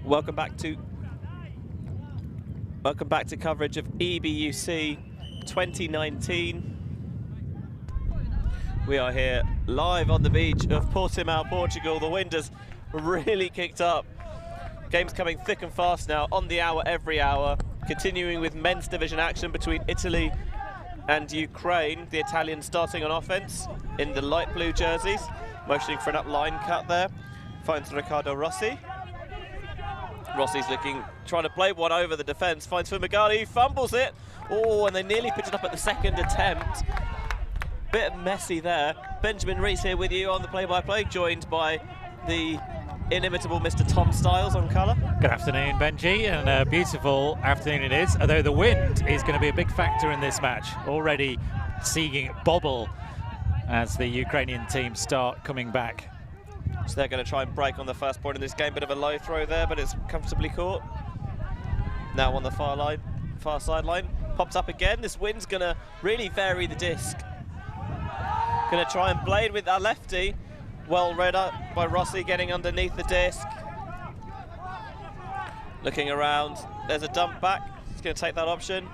Welcome back to coverage of EBUC 2019. We are here live on the beach of Portimao, Portugal. The wind has really kicked up. Game's coming thick and fast now, on the hour, every hour. Continuing with men's division action between Italy and Ukraine. The Italians starting on offense in the light blue jerseys, motioning for an up line cut there. Finds Riccardo Rossi. Rossi's trying to play one over the defence. Finds Fumagalli, fumbles it. Oh, and they nearly picked it up at the second attempt. Bit messy there. Benjamin Rees here with you on the play-by-play, joined by the inimitable Mr. Tom Styles on colour. Good afternoon, Benji, and a beautiful afternoon it is, although the wind is going to be a big factor in this match. Already seeing it bobble as the Ukrainian team start coming back. So they're going to try and break on the first point in this game. Bit of a low throw there, but it's comfortably caught. Now on the far sideline. Pops up again. This wind's going to really vary the disc. Going to try and blade with that lefty. Well read up by Rossi, getting underneath the disc. Looking around. There's a dump back. He's going to take that option.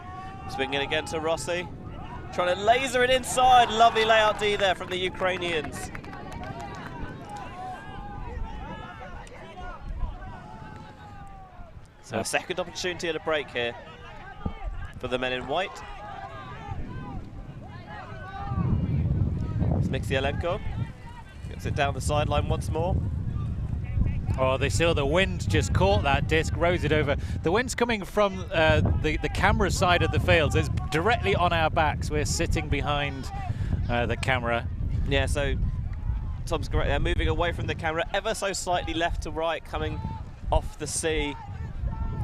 Swinging it again to Rossi. Trying to laser it inside. Lovely layout D there from the Ukrainians. So a second opportunity at a break here for the men in white. It's Mikhaelenko. Gets it down the sideline once more. Oh, they saw the wind just caught that disc, rose it over. The wind's coming from the camera side of the field, so it's directly on our backs. We're sitting behind the camera. Yeah, so Tom's correct. They're moving away from the camera, ever so slightly left to right, coming off the sea.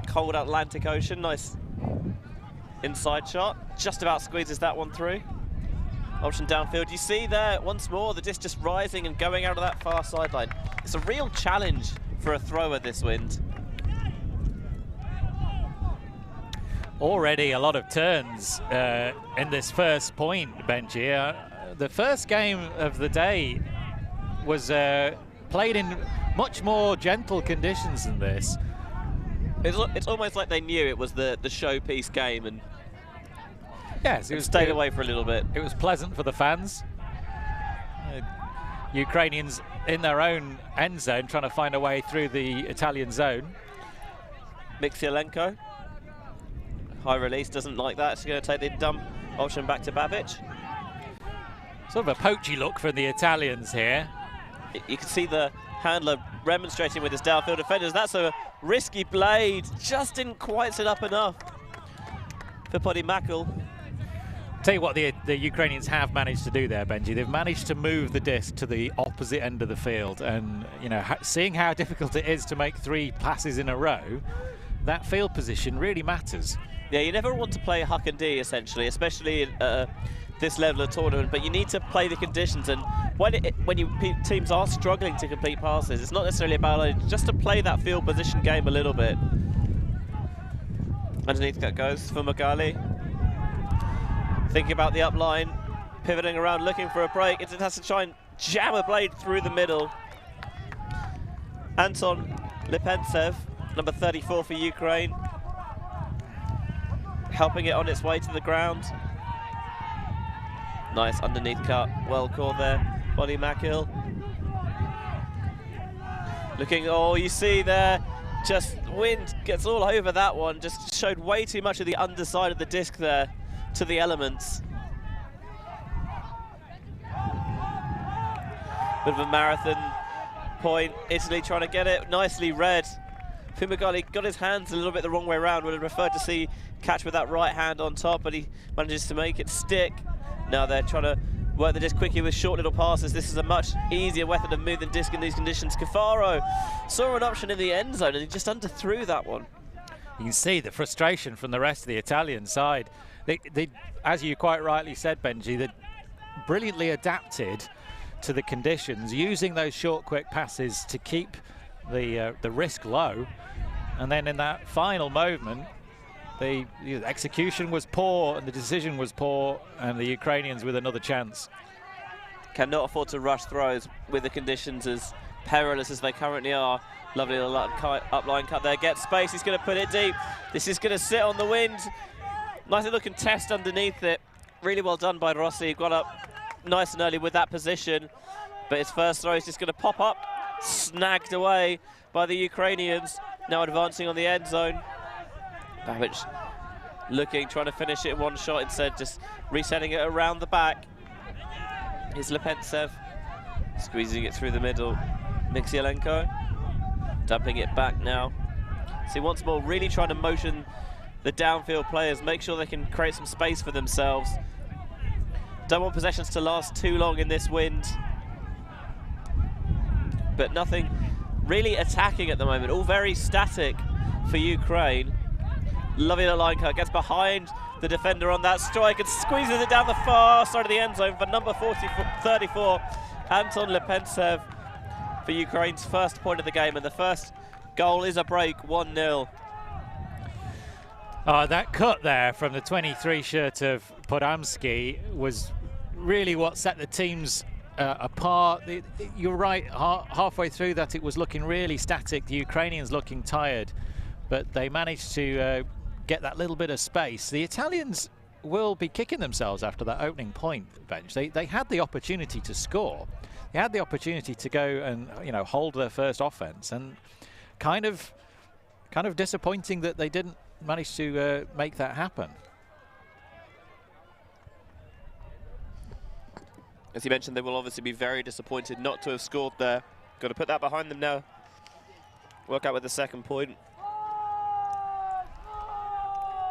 Cold Atlantic Ocean, nice inside shot. Just about squeezes that one through. Option downfield. You see there, once more, the disc just rising and going out of that far sideline. It's a real challenge for a thrower, this wind. Already a lot of turns in this first point, Benji. The first game of the day was played in much more gentle conditions than this. It's almost like they knew it was the showpiece game and yes, it stayed away for a little bit. It was pleasant for the fans. Ukrainians in their own end zone trying to find a way through the Italian zone. Mikhaelenko, high release, doesn't like that. She's going to take the dump option back to Babic. Sort of a poachy look from the Italians here. You can see the handler remonstrating with his downfield defenders. That's a risky blade. Just didn't quite sit up enough for Portimao. Tell you what the Ukrainians have managed to do there, Benji. They've managed to move the disc to the opposite end of the field, and you know, seeing how difficult it is to make 3 passes in a row, that field position really matters. Yeah, you never want to play huck and D, essentially, especially in this level of tournament, but you need to play the conditions, and when teams are struggling to complete passes, it's not necessarily about just to play that field position game a little bit. Underneath that goes for Fumagalli. Thinking about the up line, pivoting around, looking for a break. It has to try and jam a blade through the middle. Anton Lipentsev, number 34 for Ukraine, helping it on its way to the ground. Nice underneath cut, well caught there, Portimao. Looking, oh, you see there, just wind gets all over that one, just showed way too much of the underside of the disc there to the elements. Bit of a marathon point, Italy trying to get it, nicely read. Fumagalli got his hands a little bit the wrong way around, would have preferred to see catch with that right hand on top, but he manages to make it stick. Now they're trying to work the disc quickly with short little passes. This is a much easier method of moving disc in these conditions. Cafaro saw an option in the end zone and he just underthrew that one. You can see the frustration from the rest of the Italian side. They, as you quite rightly said, Benji, they brilliantly adapted to the conditions, using those short, quick passes to keep the risk low. And then in that final moment, the execution was poor and the decision was poor, and the Ukrainians with another chance. Cannot afford to rush throws with the conditions as perilous as they currently are. Lovely little up-line cut there. Gets space, he's going to put it deep. This is going to sit on the wind. Nice little contest underneath it. Really well done by Rossi. Got up nice and early with that position. But his first throw is just going to pop up. Snagged away by the Ukrainians. Now advancing on the end zone. Babic looking, trying to finish it in one shot instead, just resetting it around the back. Here's Lepentsev, squeezing it through the middle. Mikselenko, dumping it back now. See, once more, really trying to motion the downfield players, make sure they can create some space for themselves. Don't want possessions to last too long in this wind. But nothing really attacking at the moment, all very static for Ukraine. Lovely little line cut, gets behind the defender on that strike and squeezes it down the far side of the end zone for number 34, Anton Lepentsev, for Ukraine's first point of the game, and the first goal is a break, 1-0. Oh, that cut there from the 23 shirt of Podamski was really what set the teams apart. You're right, halfway through that it was looking really static, the Ukrainians looking tired, but they managed to get that little bit of space. The Italians will be kicking themselves after that opening point, Bench. They had the opportunity to score. They had the opportunity to go and, you know, hold their first offense, and kind of disappointing that they didn't manage to make that happen. As you mentioned, they will obviously be very disappointed not to have scored there. Got to put that behind them now. Work out with the second point.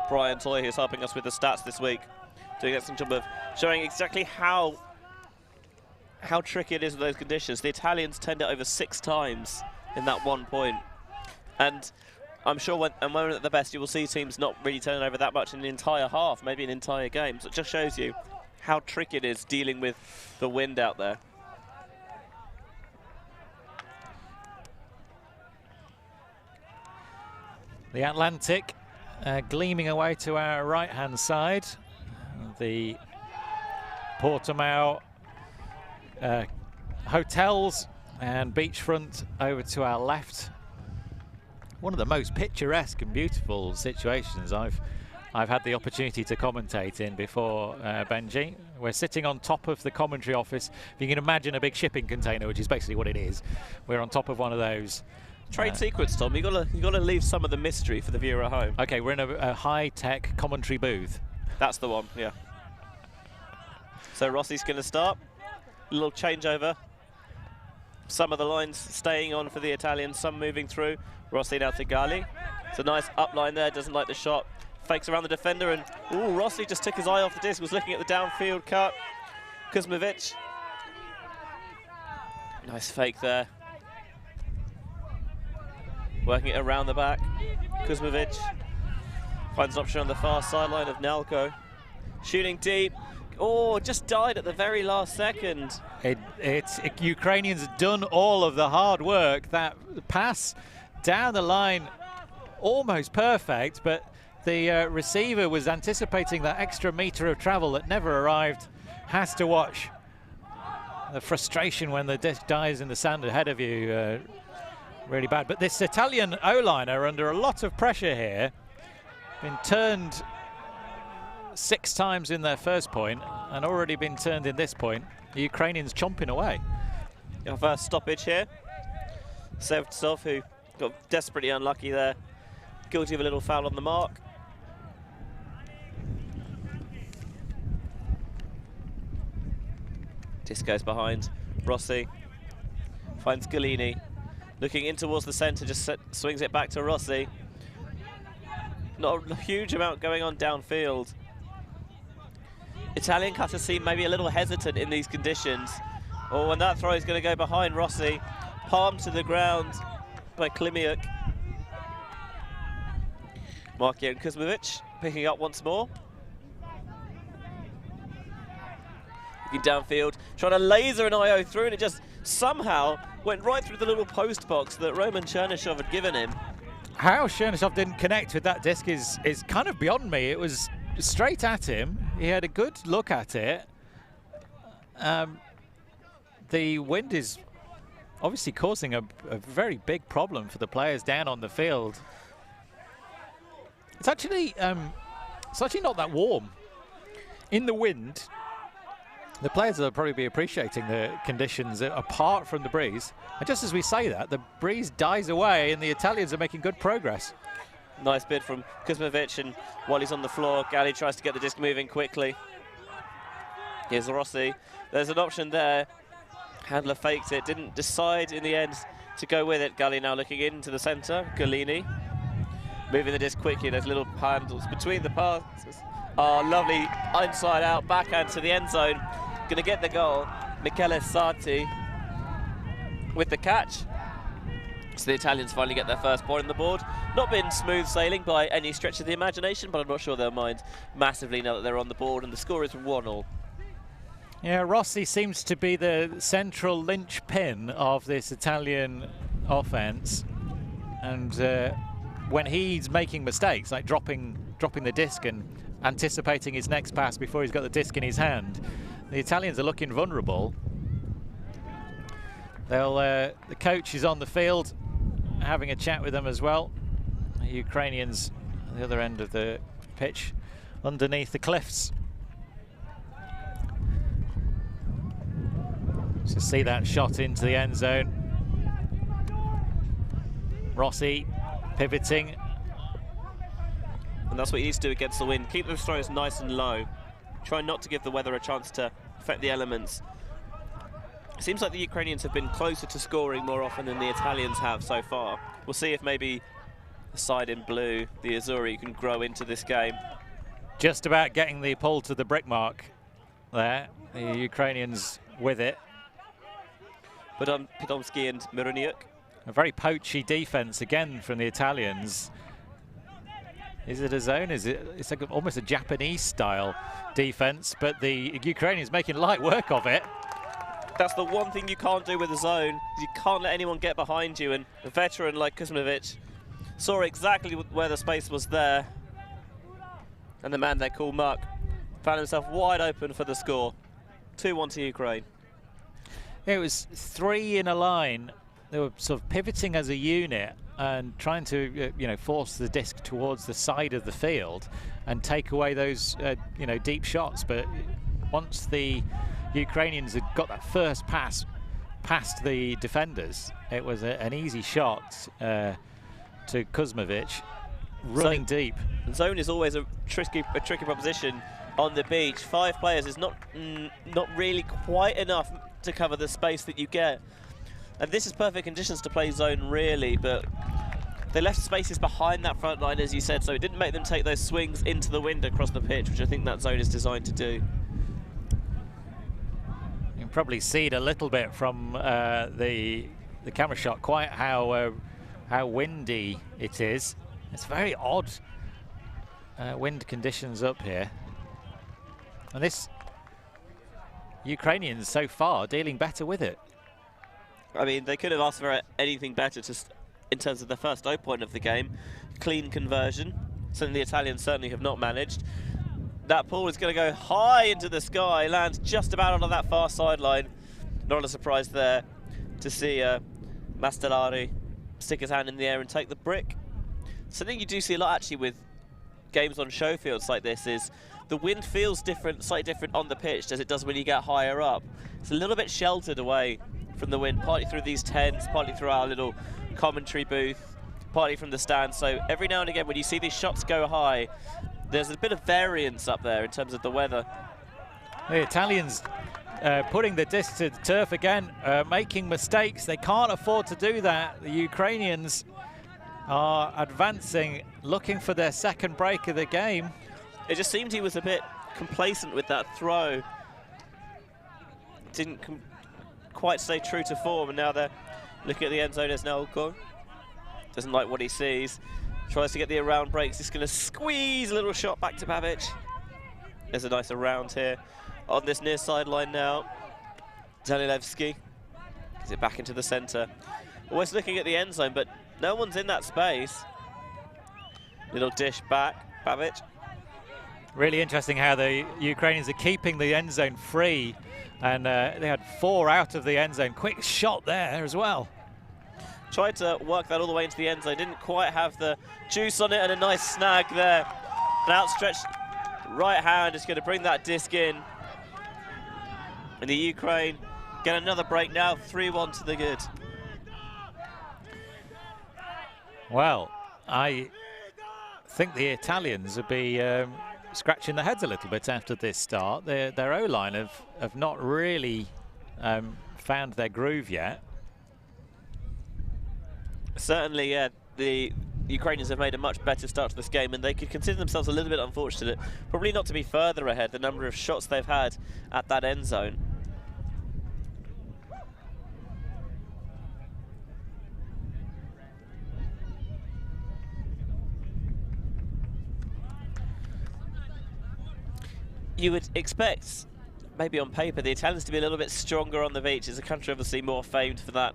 Brian Toy is helping us with the stats this week, doing an excellent job of showing exactly how tricky it is with those conditions. The Italians turned it over 6 times in that 1 point. And I'm sure when we're at the best, you will see teams not really turning over that much in an entire half, maybe an entire game. So it just shows you how tricky it is dealing with the wind out there. The Atlantic gleaming away to our right-hand side. The Portimao hotels and beachfront over to our left. One of the most picturesque and beautiful situations I've had the opportunity to commentate in before, Benji. We're sitting on top of the commentary office. If you can imagine a big shipping container, which is basically what it is, we're on top of one of those. Trade secrets, Tom. You gotta leave some of the mystery for the viewer at home. Okay, we're in a high-tech commentary booth. That's the one, yeah. So Rossi's going to start. A little changeover. Some of the lines staying on for the Italians, some moving through. Rossi now to Gali. It's a nice up line there, doesn't like the shot. Fakes around the defender, and ooh, Rossi just took his eye off the disc, was looking at the downfield cut. Kuzmovic. Nice fake there. Working it around the back. Kuzmovic finds an option on the far sideline of Nalko. Shooting deep. Oh, just died at the very last second. Ukrainians have done all of the hard work. That pass down the line, almost perfect, but the receiver was anticipating that extra meter of travel that never arrived. Has to watch the frustration when the disc dies in the sand ahead of you. Really bad. But this Italian O-line are under a lot of pressure here. Been turned 6 times in their first point and already been turned in this point. The Ukrainians chomping away. Our first stoppage here. Sevtsov, who got desperately unlucky there. Guilty of a little foul on the mark. Disc goes behind. Rossi finds Galini. Looking in towards the centre, just swings it back to Rossi. Not a huge amount going on downfield. Italian cutters seem maybe a little hesitant in these conditions. Oh, and that throw is going to go behind Rossi. Palmed to the ground by Klimiuk. Markian Kuzmovic picking up once more. Looking downfield, trying to laser an IO through, and it just somehow went right through the little post box that Roman Chernyshov had given him. How Chernyshov didn't connect with that disc is kind of beyond me. It was straight at him. He had a good look at it. The wind is obviously causing a very big problem for the players down on the field. It's actually not that warm. In the wind, the players will probably be appreciating the conditions apart from the breeze. And just as we say that, the breeze dies away and the Italians are making good progress. Nice bid from Kuzmovic, and while he's on the floor, Galli tries to get the disc moving quickly. Here's Rossi. There's an option there. Handler faked it, didn't decide in the end to go with it. Galli now looking into the centre. Galini moving the disc quickly. There's little handles between the passes. Oh, lovely inside out backhand to the end zone. Going to get the goal. Michele Sarti with the catch. So the Italians finally get their first point on the board. Not been smooth sailing by any stretch of the imagination, but I'm not sure they'll mind massively now that they're on the board, and the score is 1-1. Yeah, Rossi seems to be the central linchpin of this Italian offense, and when he's making mistakes, like dropping the disc and anticipating his next pass before he's got the disc in his hand, the Italians are looking vulnerable. The coach is on the field having a chat with them as well. The Ukrainians at the other end of the pitch underneath the cliffs. So see that shot into the end zone. Rossi pivoting. And that's what he needs to do against the wind. Keep those throws nice and low. Try not to give the weather a chance to affect the elements. It seems like the Ukrainians have been closer to scoring more often than the Italians have so far. We'll see if maybe the side in blue, the Azzurri, can grow into this game. Just about getting the pull to the brick mark there. The Ukrainians with it. But Pidomski and Mironiuk. A very poachy defense again from the Italians. Is it a zone? It's like almost a Japanese style defense, but the Ukrainians making light work of it. That's the one thing you can't do with a zone. You can't let anyone get behind you, and a veteran like Kuzmovic saw exactly where the space was there. And the man they call Muck found himself wide open for the score. 2-1 to Ukraine. It was 3 in a line. They were sort of pivoting as a unit and trying to, force the disc towards the side of the field and take away those, deep shots. But once the Ukrainians had got that first pass past the defenders, it was an easy shot to Kuzmovic, running deep. Zone is always a tricky proposition on the beach. 5 players is not really quite enough to cover the space that you get. And this is perfect conditions to play zone, really, but they left spaces behind that front line, as you said, so it didn't make them take those swings into the wind across the pitch, which I think that zone is designed to do. You can probably see it a little bit from the camera shot, quite how windy it is. It's very odd wind conditions up here. And this Ukrainians so far dealing better with it. I mean, they could have asked for anything better in terms of the first low point of the game. Clean conversion, something the Italians certainly have not managed. That ball is going to go high into the sky, lands just about on that far sideline. Not a surprise there to see Mastellari stick his hand in the air and take the brick. Something you do see a lot actually with games on show fields like this is the wind feels different, slightly different on the pitch as it does when you get higher up. It's a little bit sheltered away from the wind, partly through these tents, partly through our little commentary booth, partly from the stand. So every now and again when you see these shots go high, there's a bit of variance up there in terms of the weather. The Italians putting the disc to the turf again, making mistakes. They can't afford to do that. The Ukrainians are advancing, looking for their second break of the game. It just seemed he was a bit complacent with that throw. Didn't quite stay true to form, and now they're looking at the end zone as Nelko. Doesn't like what he sees. Tries to get the around breaks. He's going to squeeze a little shot back to Babic. There's a nice around here on this near sideline now. Danilevski gets it back into the centre. Always looking at the end zone, but no one's in that space. Little dish back, Babic. Really interesting how the Ukrainians are keeping the end zone free, and they had 4 out of the end zone. Quick shot there as well. Tried to work that all the way into the end zone, didn't quite have the juice on it, and a nice snag there. An outstretched right hand is going to bring that disc in. And the Ukraine get another break now, 3-1 to the good. Well, I think the Italians will be scratching their heads a little bit after this start. Their O-line have not really found their groove yet. Certainly, yeah, the Ukrainians have made a much better start to this game, and they could consider themselves a little bit unfortunate, probably not to be further ahead, the number of shots they've had at that end zone. You would expect, maybe on paper, the Italians to be a little bit stronger on the beach. It's a country obviously more famed for that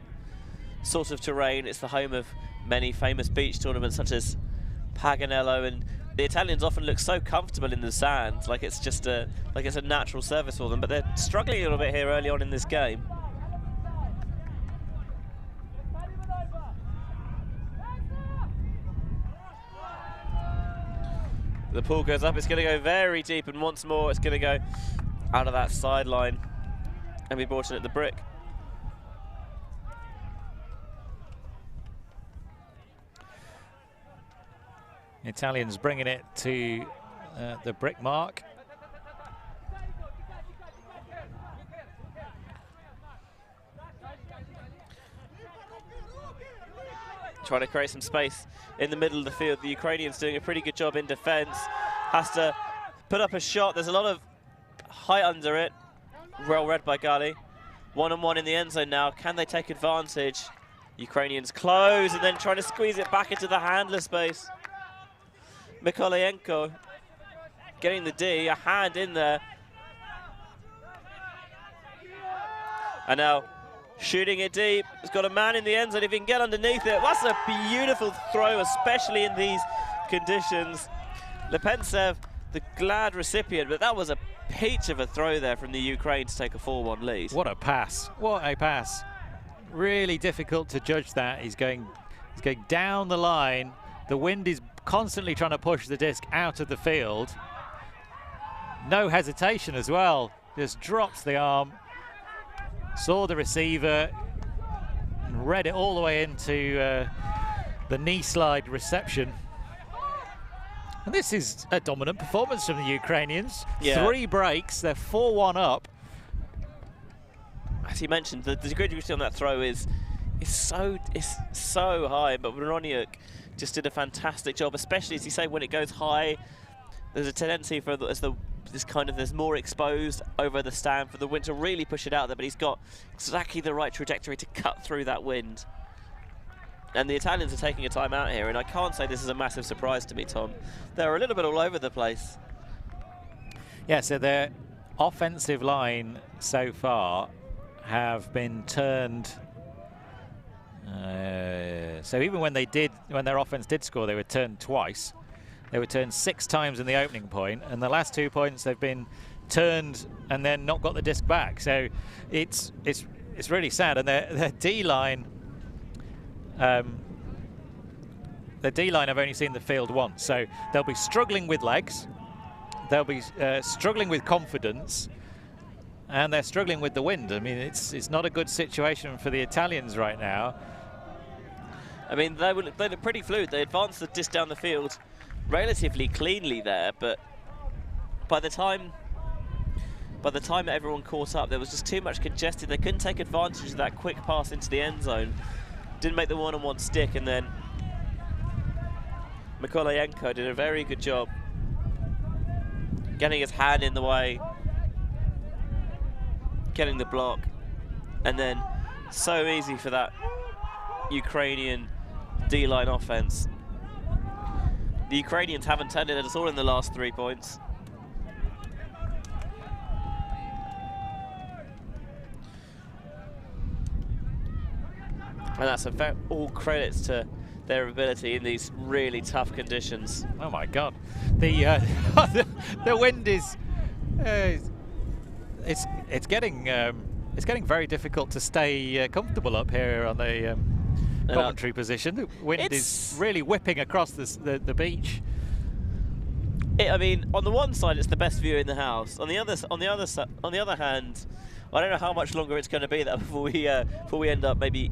sort of terrain. It's the home of many famous beach tournaments such as Paganello, and the Italians often look so comfortable in the sand, like it's just a natural surface for them, but they're struggling a little bit here early on in this game. The pool goes up, it's going to go very deep, and once more it's going to go out of that sideline and be brought in at the brick. Italians bringing it to the brick mark. Trying to create some space in the middle of the field. The Ukrainians doing a pretty good job in defense. Has to put up a shot. There's a lot of height under it. Well read by Gali. One-on-one in the end zone now. Can they take advantage? Ukrainians close and then trying to squeeze it back into the handler space. Mykolayenko getting the D, a hand in there. And now shooting it deep. He's got a man in the end zone if he can get underneath it. That's a beautiful throw, especially in these conditions. Lepensev, the glad recipient, but that was a peach of a throw there from the Ukraine to take a 4-1 lead. What a pass. What a pass. Really difficult to judge that. He's going down the line. The wind is constantly trying to push the disc out of the field. No hesitation as well. Just drops the arm. Saw the receiver and read it all the way into the knee slide reception. And this is a dominant performance from the Ukrainians. Yeah. 3 breaks, they're 4-1 up. As you mentioned, the degree on that throw is so high, but Broniuk just did a fantastic job, especially as you say, when it goes high, there's a tendency for there's more exposed over the stand for the wind to really push it out there, but he's got exactly the right trajectory to cut through that wind. And the Italians are taking a timeout here, and I can't say this is a massive surprise to me, Tom. They're a little bit all over the place. Yeah, so their offensive line so far have been turned. So even when their offense did score, they were turned twice. They were turned 6 times in the opening point, and the last 2 points they've been turned and then not got the disc back. So it's really sad. And their D-line, have only seen the field once, so they'll be struggling with legs, they'll be struggling with confidence, and they're struggling with the wind. I mean, it's not a good situation for the Italians right now. I mean, they look pretty fluid. They advanced the disc down the field relatively cleanly there, but by the time everyone caught up, there was just too much congested. They couldn't take advantage of that quick pass into the end zone. Didn't make the one-on-one stick, and then Mykolayenko did a very good job getting his hand in the way, getting the block, and then so easy for that Ukrainian D-line offense. The Ukrainians haven't turned it at all in the last 3 points. And that's all credits to their ability in these really tough conditions. Oh my God, the the wind is it's getting very difficult to stay comfortable up here on the commentary position. The wind is really whipping across the beach. I mean, on the one side, it's the best view in the house. On the other hand, I don't know how much longer it's going to be before we end up maybe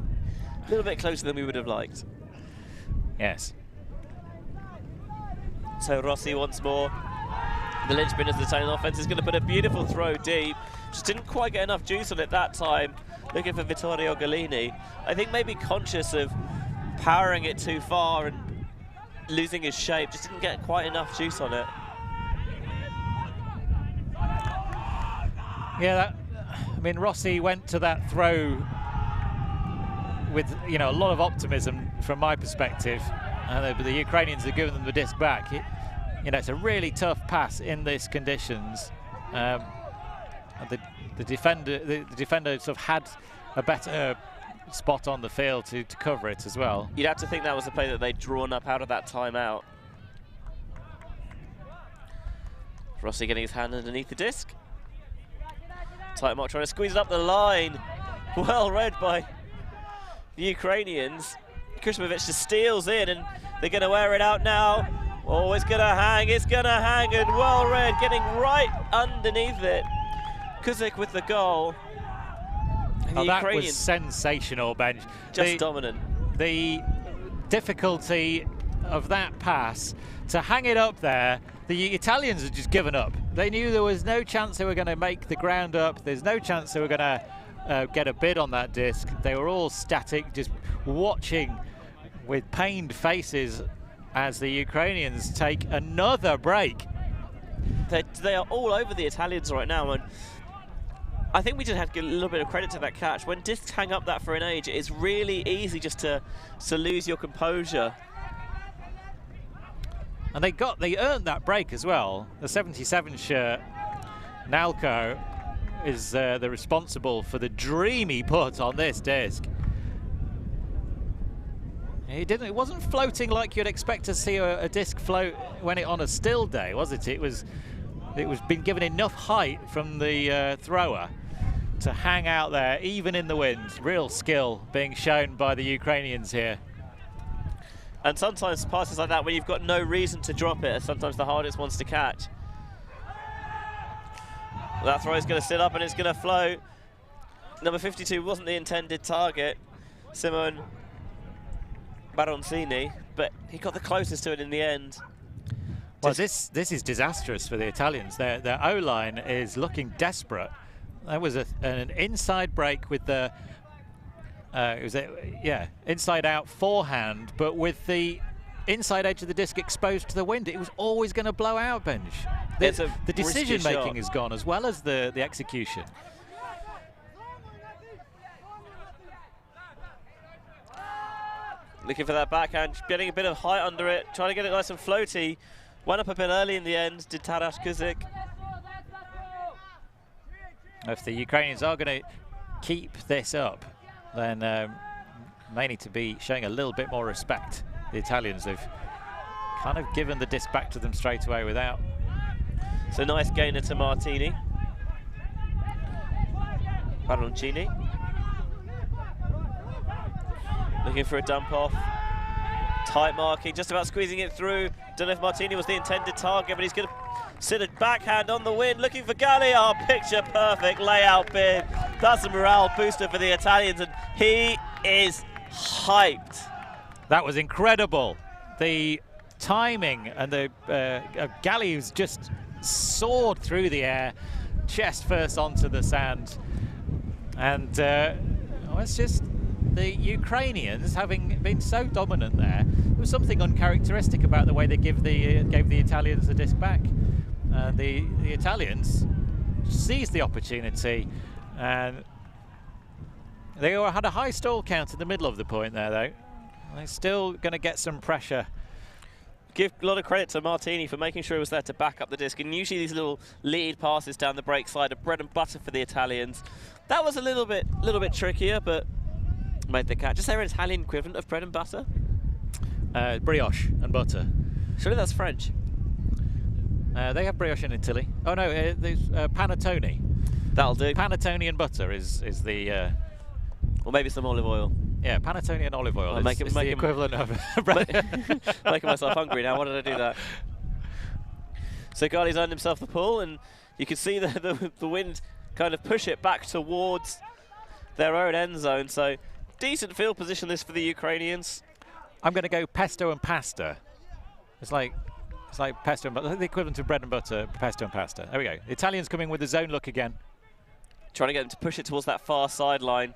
a little bit closer than we would have liked. Yes. So Rossi once more. The linchpin of the Italian offense is going to put a beautiful throw deep. Just didn't quite get enough juice on it that time. Looking for Vittorio Gallini. I think maybe conscious of powering it too far and losing his shape. Just didn't get quite enough juice on it. Yeah, I mean, Rossi went to that throw with, you know, a lot of optimism from my perspective. The Ukrainians have given them the disc back. You know, it's a really tough pass in these conditions. The defender sort of had a better spot on the field to cover it as well. You'd have to think that was the play that they'd drawn up out of that timeout. Rossi getting his hand underneath the disc. Timeout trying to squeeze it up the line. Well read by the Ukrainians. Krishmovich just steals in and they're going to wear it out now. Oh, it's going to hang, and well read, getting right underneath it. Kuzik with the goal. Oh, that was sensational, Benj. Just dominant. The difficulty of that pass, to hang it up there, the Italians had just given up. They knew there was no chance they were going to make the ground up. There's no chance they were going to get a bid on that disc. They were all static, just watching with pained faces as the Ukrainians take another break. They are all over the Italians right now, and I think we just have to give a little bit of credit to that catch. When discs hang up that for an age, it's really easy just to lose your composure. And they earned that break as well. The 77 shirt, Nalko, is the responsible for the dreamy put on this disc. It wasn't floating like you'd expect to see a disc float when it on a still day, was it? It was been given enough height from the thrower to hang out there, even in the wind. Real skill being shown by the Ukrainians here. And sometimes passes like that, when you've got no reason to drop it, are sometimes the hardest ones to catch. That throw is going to sit up and it's going to float. Number 52 wasn't the intended target, Simone Baroncini, but he got the closest to it in the end. Well, this is disastrous for the Italians. Their O-line is looking desperate. That was an inside break with the inside out forehand, but with the inside edge of the disc exposed to the wind. It was always going to blow out, Benj. The decision making is gone, as well as the execution. Looking for that backhand, getting a bit of height under it, trying to get it nice and floaty. Went up a bit early in the end, did Taras Kuzik. If the Ukrainians are going to keep this up, then may need to be showing a little bit more respect. The Italians have kind of given the disc back to them straight away without. So nice gainer to Martini. Baroncini. Looking for a dump off. Tight marking, just about squeezing it through. Don't know if Martini was the intended target, but he's going to sit a backhand on the wind, looking for Galli. Oh, picture perfect layout bid. That's a morale booster for the Italians, and he is hyped. That was incredible. The timing and the Galli who's just soared through the air, chest first onto the sand, and it's just the Ukrainians, having been so dominant there was something uncharacteristic about the way they gave the Italians the disc back. The Italians seized the opportunity, and they had a high stall count in the middle of the point there, though. They're still going to get some pressure. Give a lot of credit to Martini for making sure he was there to back up the disc, and usually these little lead passes down the break side are bread and butter for the Italians. That was a little bit trickier, but made the catch. Is there an Italian equivalent of bread and butter? Brioche and butter. Surely that's French. They have brioche in Italy. Oh no, there's panettone. That'll do. Panettone and butter is the. Or maybe some olive oil. Yeah, panettone and olive oil is the equivalent of making myself hungry now. Why did I do that? So Ghali's earned himself the pull, and you can see the wind kind of push it back towards their own end zone. So decent field position this for the Ukrainians. I'm going to go pesto and pasta. It's like pesto and butter, the equivalent of bread and butter, pesto and pasta. There we go. The Italians coming with the zone look again. Trying to get them to push it towards that far sideline.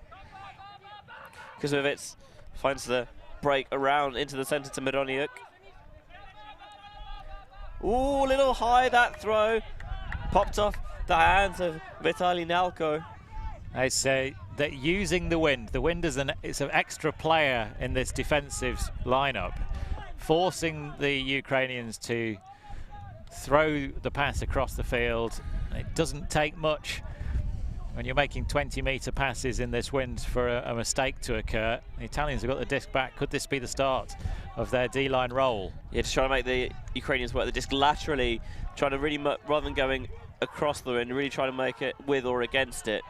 Kuzmovic finds the break around into the centre to Mironiuk. Ooh, little high that throw. Popped off the hands of Vitaly Nalko. I say that using the wind is it's an extra player in this defensive lineup, forcing the Ukrainians to throw the pass across the field. It doesn't take much when you're making 20-metre passes in this wind for a mistake to occur. The Italians have got the disc back. Could this be the start of their D-line roll? Yeah, just trying to make the Ukrainians work the disc laterally, trying to really, rather than going across the wind, really trying to make it with or against it.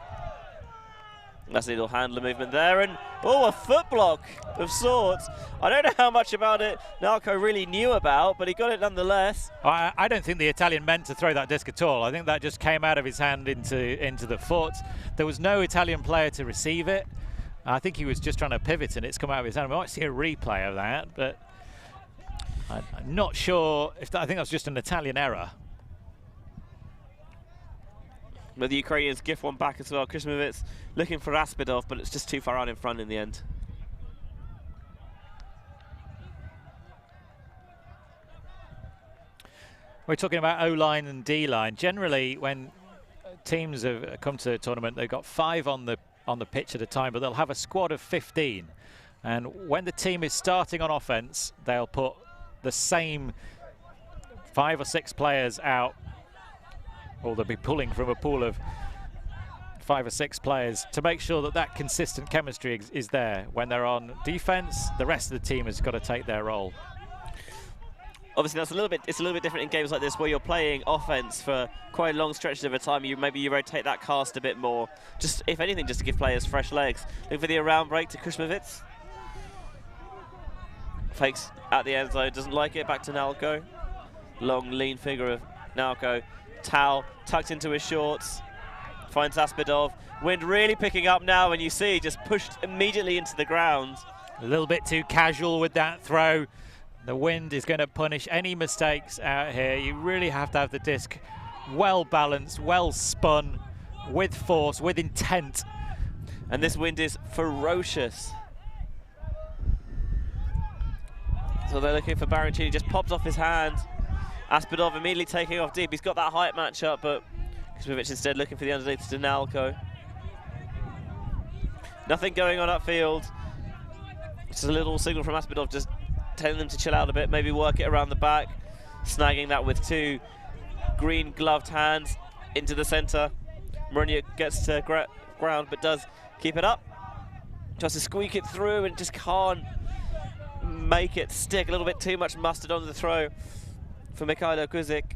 That's a little handler movement there, and oh, a foot block of sorts. I don't know how much about it Nalko really knew about, but he got it nonetheless. I don't think the Italian meant to throw that disc at all. I think that just came out of his hand into the foot. There was no Italian player to receive it. I think he was just trying to pivot and it's come out of his hand. We might see a replay of that, but I'm not sure if I think that's just an Italian error. But the Ukrainians give one back as well. Kuzmovic looking for Aspidov, but it's just too far out in front in the end. We're talking about O-line and D-line. Generally, when teams have come to a tournament, they've got 5 on the pitch at a time, but they'll have a squad of 15. And when the team is starting on offense, they'll put the same 5 or 6 players out, or they'll be pulling from a pool of 5 or 6 players to make sure that that consistent chemistry is there. When they're on defense, the rest of the team has got to take their role. Obviously, it's a little bit different in games like this where you're playing offense for quite long stretches of a time. Maybe you rotate that cast a bit more, just if anything, just to give players fresh legs. Look for the around break to Kuzmovic. Fakes at the end zone, doesn't like it. Back to Nalko. Long, lean figure of Nalko. Towel tucked into his shorts. Finds Aspidov. Wind really picking up now, and you see just pushed immediately into the ground. A little bit too casual with that throw. The wind is going to punish any mistakes out here. You really have to have the disc well balanced, well spun, with force, with intent. And this wind is ferocious. So they're looking for Baroncini, just popped off his hand. Aspidov immediately taking off deep. He's got that height matchup, but Kuzmovic instead looking for the underneath to Nalko. Nothing going on upfield. Just a little signal from Aspidov, just telling them to chill out a bit, maybe work it around the back, snagging that with 2 green gloved hands into the center. Mironiuk gets to ground, but does keep it up. Tries to squeak it through and just can't make it stick. A little bit too much mustard on the throw for Mikhailo Kuzik.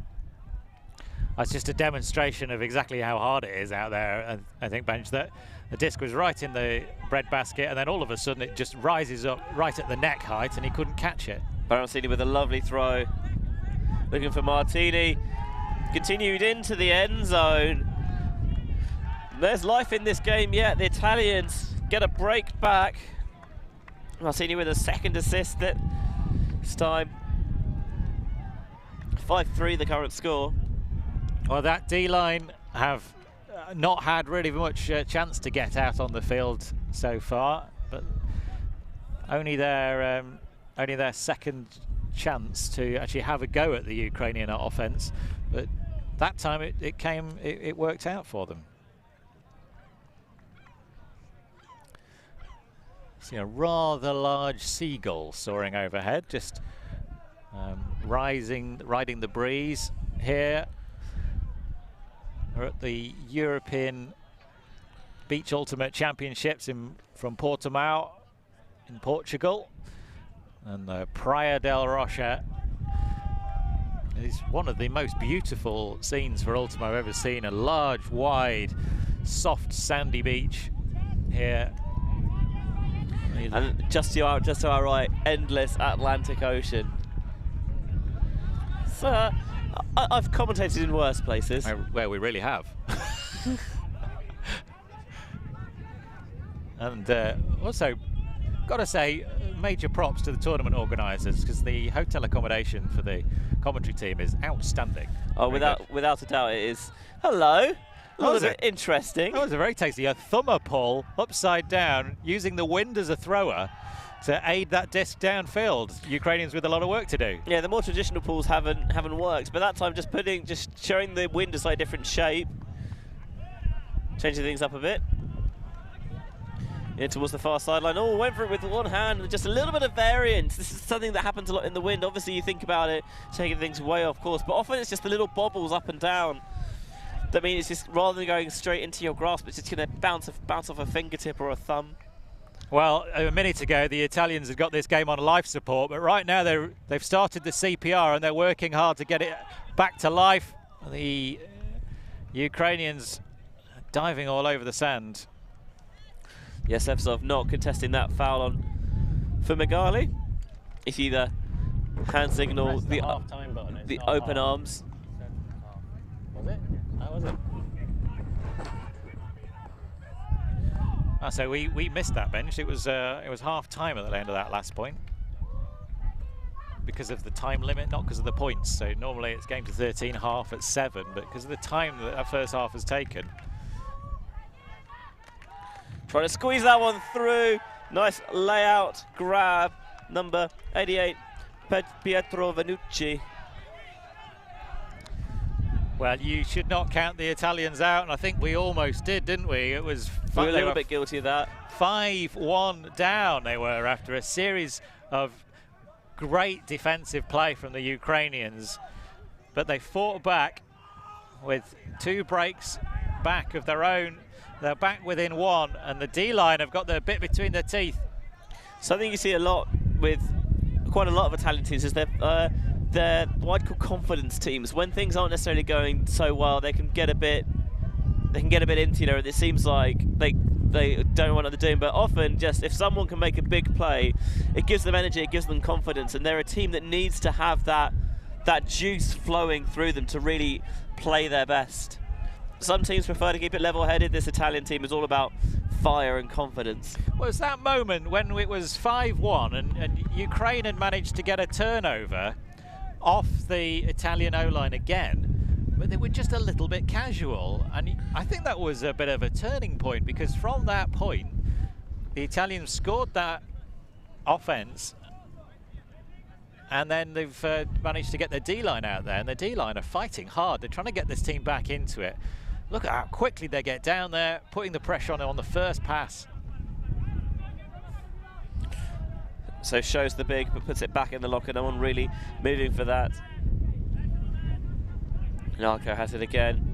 That's just a demonstration of exactly how hard it is out there. And I think, Bench, that the disc was right in the breadbasket, and then all of a sudden it just rises up right at the neck height, and he couldn't catch it. Baroncini with a lovely throw. Looking for Martini. Continued into the end zone. There's life in this game yet. The Italians get a break back. Martini with a second assist this time. 5-3 the current score. Well, that D-line have not had really much chance to get out on the field so far, but only their second chance to actually have a go at the Ukrainian offense. But that time it worked out for them. See a rather large seagull soaring overhead, just riding the breeze here. We're at the European Beach Ultimate Championships from Portimao in Portugal. And the Praia da Rocha is one of the most beautiful scenes for Ultimo I've ever seen. A large, wide, soft, sandy beach here. And just to our right, endless Atlantic Ocean. So, I've commentated in worse places. Where we really have. And also, got to say, major props to the tournament organisers, because the hotel accommodation for the commentary team is outstanding. Oh, without a doubt it is. Hello. A little bit interesting. That was a very tasty. A thumber pull upside down, using the wind as a thrower to aid that disc downfield. Ukrainians with a lot of work to do. Yeah, the more traditional pulls haven't worked, but that time just showing the wind a slightly different shape, changing things up a bit. In towards the far sideline. Oh, went for it with one hand, just a little bit of variance. This is something that happens a lot in the wind. Obviously, you think about it, taking things way off course, but often it's just the little bobbles up and down. That means it's just, rather than going straight into your grasp, it's just going to bounce off a fingertip or a thumb. Well, a minute ago, the Italians had got this game on life support, but right now they've started the CPR and they're working hard to get it back to life. The Ukrainians diving all over the sand. Yes, Evsov not contesting that foul on for Megali. It's either hand signal, the open arms. Was it? How was it? So we missed that bench. It was half time at the end of that last point because of the time limit, not because of the points. So normally it's game to 13, half at 7, but because of the time that first half has taken. Trying to squeeze that one through. Nice layout grab. Number 88, Pietro Vanucci. Well, you should not count the Italians out, and I think we almost did, didn't we? It was we were a little bit guilty of that. 5-1 down they were after a series of great defensive play from the Ukrainians, but they fought back with 2 breaks back of their own. They're back within 1, and the D-line have got their bit between their teeth. Something you see a lot with quite a lot of Italian teams is they're what I'd call confidence teams. When things aren't necessarily going so well, they can get a bit insular, and it seems like they don't know what they're doing. But often, just if someone can make a big play, it gives them energy, it gives them confidence, and they're a team that needs to have that juice flowing through them to really play their best. Some teams prefer to keep it level-headed. This Italian team is all about fire and confidence. Well, it's that moment when it was 5-1 and Ukraine had managed to get a turnover off the Italian O-line again, but they were just a little bit casual, and I think that was a bit of a turning point, because from that point the Italians scored that offense, and then they've managed to get their D-line out there, and the D-line are fighting hard. They're trying to get this team back into it. Look at how quickly they get down there, putting the pressure on the first pass. So shows the big, but puts it back in the locker. No one really moving for that. Narco has it again.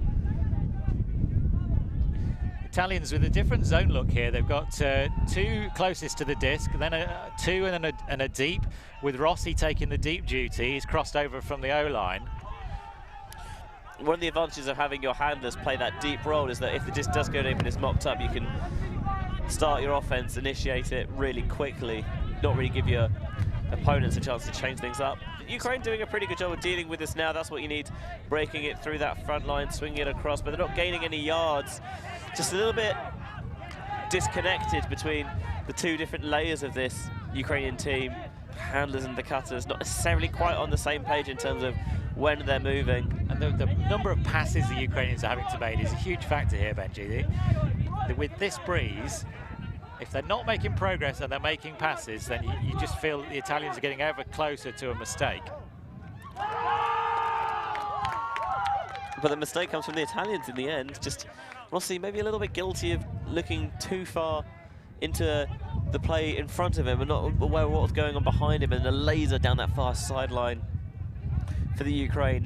Italians with a different zone look here. They've got 2 closest to the disc, then 2 and a deep, with Rossi taking the deep duty. He's crossed over from the O-line. One of the advantages of having your handlers play that deep role is that if the disc does go deep and it's mocked up, you can start your offense, initiate it really quickly, not really give your opponents a chance to change things up. Ukraine doing a pretty good job of dealing with this now. That's what you need, breaking it through that front line, swinging it across, but they're not gaining any yards. Just a little bit disconnected between the 2 different layers of this Ukrainian team. Handlers and the cutters not necessarily quite on the same page in terms of when they're moving. And the number of passes the Ukrainians are having to make is a huge factor here, Benji. With this breeze, if they're not making progress and they're making passes, then you just feel the Italians are getting ever closer to a mistake. But the mistake comes from the Italians in the end. Just Rossi maybe a little bit guilty of looking too far into the play in front of him and not aware of what was going on behind him, and a laser down that far sideline for the Ukraine.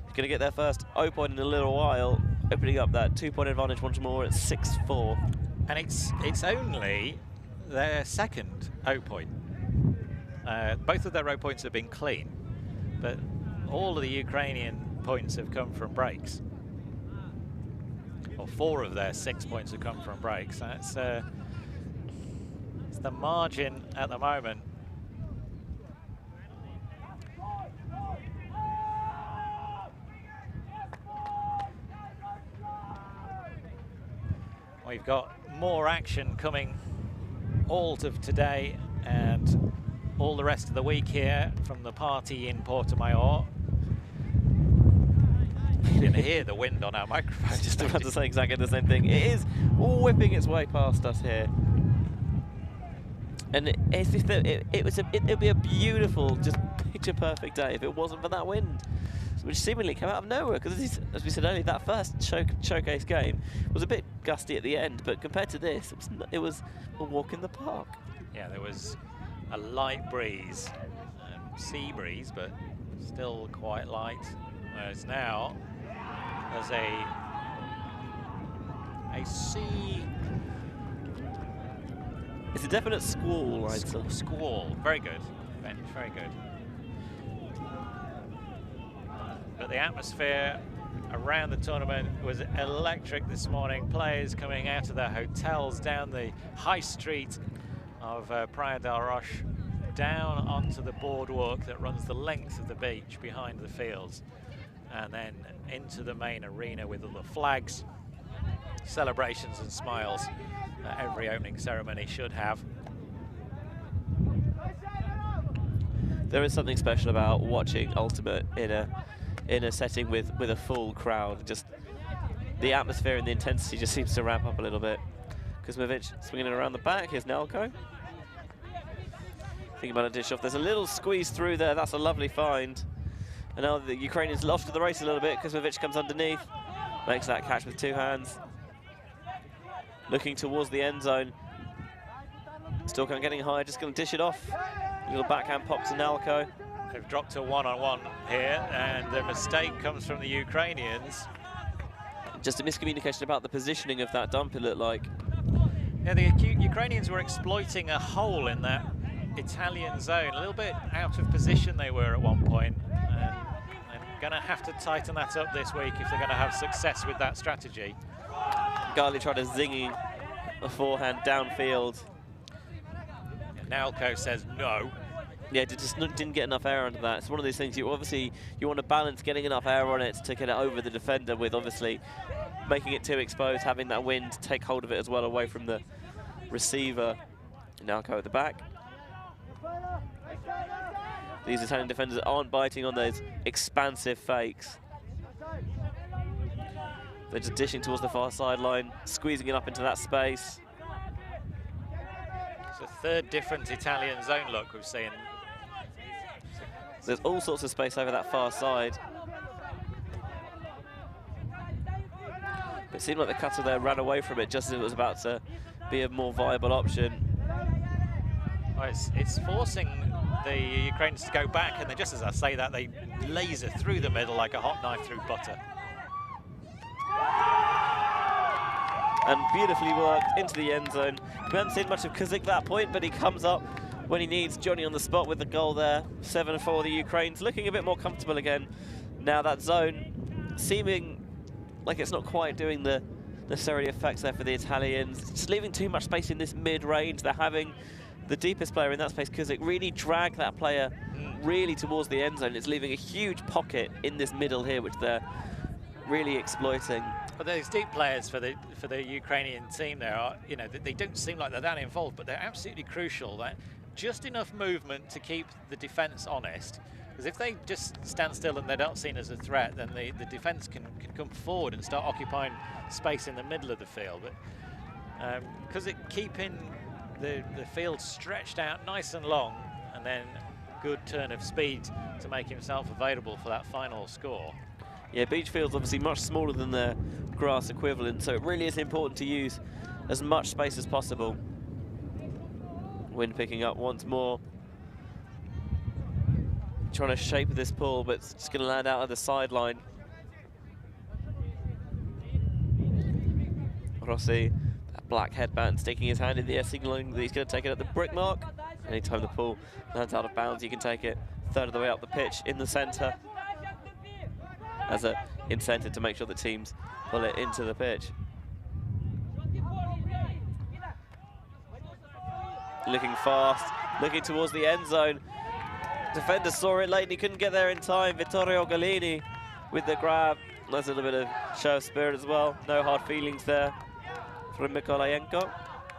He's going to get their first O point in a little while, opening up that 2-point advantage once more at 6-4. And it's only their second O point. Both of their row points have been clean, but all of the Ukrainian points have come from breaks. Or 4 of their 6 points have come from breaks. That's it's the margin at the moment. We've got more action coming all of today and all the rest of the week here from the party in Portimao. You can hear the wind on our microphone. Just about to say exactly the same thing. It is whipping its way past us here. And it'd be a beautiful, just picture-perfect day if it wasn't for that wind, which seemingly came out of nowhere. Because as we said earlier, that first showcase game was a bit gusty at the end, but compared to this, it was a walk in the park. Yeah, there was a light breeze, sea breeze, but still quite light. Whereas now there's a sea. It's a definite squall, right? Squall, very good, Ben, very good. But the atmosphere around the tournament was electric this morning. Players coming out of their hotels down the high street of Praia da Rocha, down onto the boardwalk that runs the length of the beach behind the fields, and then into the main arena with all the flags, celebrations and smiles that every opening ceremony should have. There is something special about watching Ultimate in a setting with a full crowd. Just the atmosphere and the intensity just seems to ramp up a little bit. Kuzmovic swinging it around the back. Here's Nelko. Thinking about a dish off. There's a little squeeze through there. That's a lovely find. And now the Ukrainians lost to the race a little bit. Kuzmovic comes underneath, makes that catch with 2 hands. Looking towards the end zone. Still kind of getting high, just going to dish it off. Little backhand pop to Nelko. They've dropped to one-on-one here, and the mistake comes from the Ukrainians. Just a miscommunication about the positioning of that dump, it looked like. Yeah, the Ukrainians were exploiting a hole in that Italian zone. A little bit out of position they were at one point, and they're going to have to tighten that up this week if they're going to have success with that strategy. Gali tried a zingy forehand downfield. Nalko says no. Yeah, just didn't get enough air onto that. It's one of these things you want to balance getting enough air on it to get it over the defender with obviously making it too exposed, having that wind take hold of it as well away from the receiver. Nalko at the back. These Italian defenders aren't biting on those expansive fakes. They're just dishing towards the far sideline, squeezing it up into that space. It's a third different Italian zone look we've seen. There's all sorts of space over that far side. But it seemed like the cutter there ran away from it just as it was about to be a more viable option. Well, it's forcing the Ukrainians to go back, and then just as I say that, they laser through the middle like a hot knife through butter. And beautifully worked into the end zone. We haven't seen much of Kuzik that point, but he comes up when he needs. Johnny on the spot with the goal there. 7-4 the Ukrainians, looking a bit more comfortable again. Now that zone seeming like it's not quite doing the necessary effects there for the Italians. Just leaving too much space in this mid-range. They're having the deepest player in that space, Kuzik, really drag that player really towards the end zone. It's leaving a huge pocket in this middle here, which they're really exploiting. But those deep players for the Ukrainian team there are, you know, they don't seem like they're that involved, but they're absolutely crucial. That just enough movement to keep the defence honest. Because if they just stand still and they're not seen as a threat, then the defence can come forward and start occupying space in the middle of the field. But because keeping the field stretched out nice and long, and then good turn of speed to make himself available for that final score. Yeah, beach field's obviously much smaller than their grass equivalent, so it really is important to use as much space as possible. Wind picking up once more. Trying to shape this pull, but it's just going to land out of the sideline. Rossi, that black headband, sticking his hand in the air, signaling that he's going to take it at the brick mark. Anytime the ball lands out of bounds, you can take it third of the way up the pitch in the centre as an incentive to make sure that teams pull it into the pitch. Looking fast, looking towards the end zone. Defender saw it late and he couldn't get there in time. Vittorio Gallini with the grab. That's a little bit of show of spirit as well. No hard feelings there from Mikolayenko.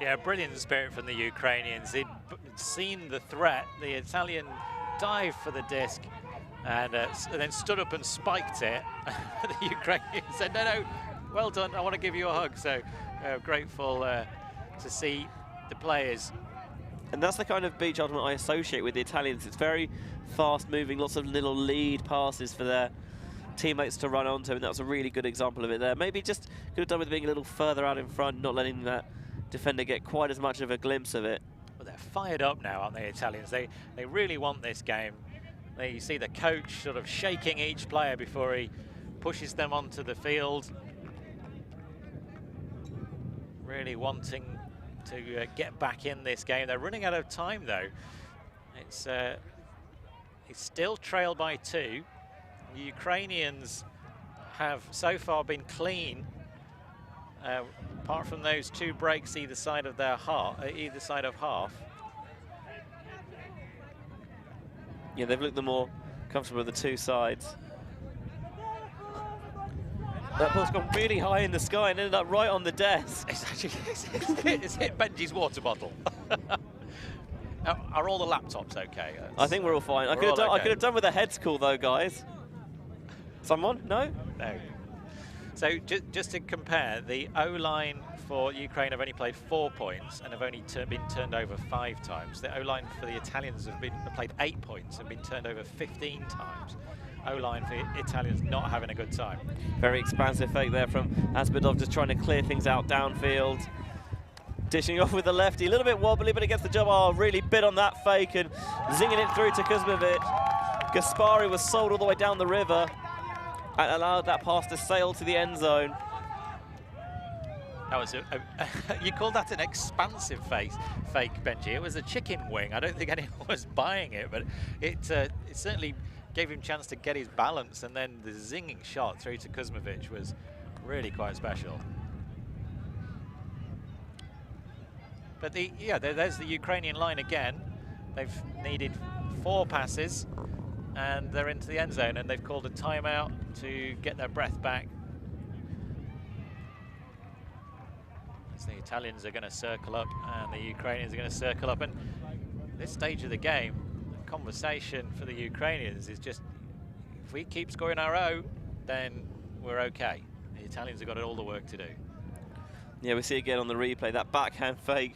Yeah, brilliant spirit from the Ukrainians. They'd seen the threat. The Italian dived for the disc and then stood up and spiked it. The Ukrainians said, no, well done, I want to give you a hug. So grateful to see the players. And that's the kind of beach ultimate I associate with the Italians. It's very fast moving, lots of little lead passes for their teammates to run onto, and that was a really good example of it there. Maybe just could have done with being a little further out in front, not letting that defender get quite as much of a glimpse of it. Well, they're fired up now, aren't they, Italians? They really want this game. You see the coach sort of shaking each player before he pushes them onto the field. Really wanting to get back in this game. They're running out of time, though. It's still trailed by 2. The Ukrainians have so far been clean, apart from those 2 breaks either side of their either side of half. Yeah, they've looked the more comfortable of the 2 sides. That ball's gone really high in the sky and ended up right on the desk. It's actually it's hit Benji's water bottle. Are all the laptops okay? I think we're all fine. I could have done with a heads call though, guys. Someone? No? No. So just to compare, the O-line for Ukraine have only played 4 points and have only been turned over 5 times. The O-line for the Italians have played 8 points and been turned over 15 times. O-line for Italians not having a good time. Very expansive fake there from Asbedov, just trying to clear things out downfield. Dishing off with the lefty, a little bit wobbly, but it gets the job. Oh, really bit on that fake and zinging it through to Kuzmovic. Gaspari was sold all the way down the river and allowed that pass to sail to the end zone. That was you called that an expansive fake, Benji. It was a chicken wing. I don't think anyone was buying it, but it certainly gave him a chance to get his balance, and then the zinging shot through to Kuzmovic was really quite special. But there's the Ukrainian line again. They've needed 4 passes, and they're into the end zone, and they've called a timeout to get their breath back. So the Italians are going to circle up, and the Ukrainians are going to circle up. And at this stage of the game, the conversation for the Ukrainians is just, if we keep scoring our O, then we're okay. The Italians have got all the work to do. Yeah, we see again on the replay, that backhand fake.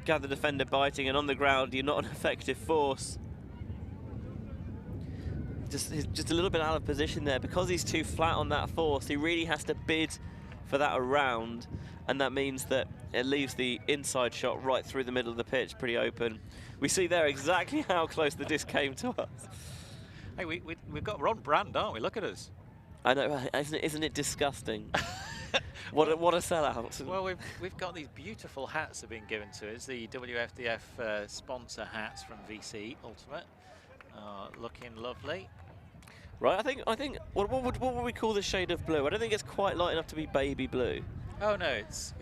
Got the defender biting, and on the ground, you're not an effective force. He's just a little bit out of position there. Because he's too flat on that force, he really has to bid for that around, and that means that it leaves the inside shot right through the middle of the pitch pretty open. We see there exactly how close the disc came to us. Hey, we've got Ron Brand, aren't we? Look at us. I know, isn't it disgusting? What a sellout. Well, we've got these beautiful hats that have been given to us, the WFDF sponsor hats from VC Ultimate. Looking lovely. Right, I think what would we call the shade of blue? I don't think it's quite light enough to be baby blue. Oh no, it's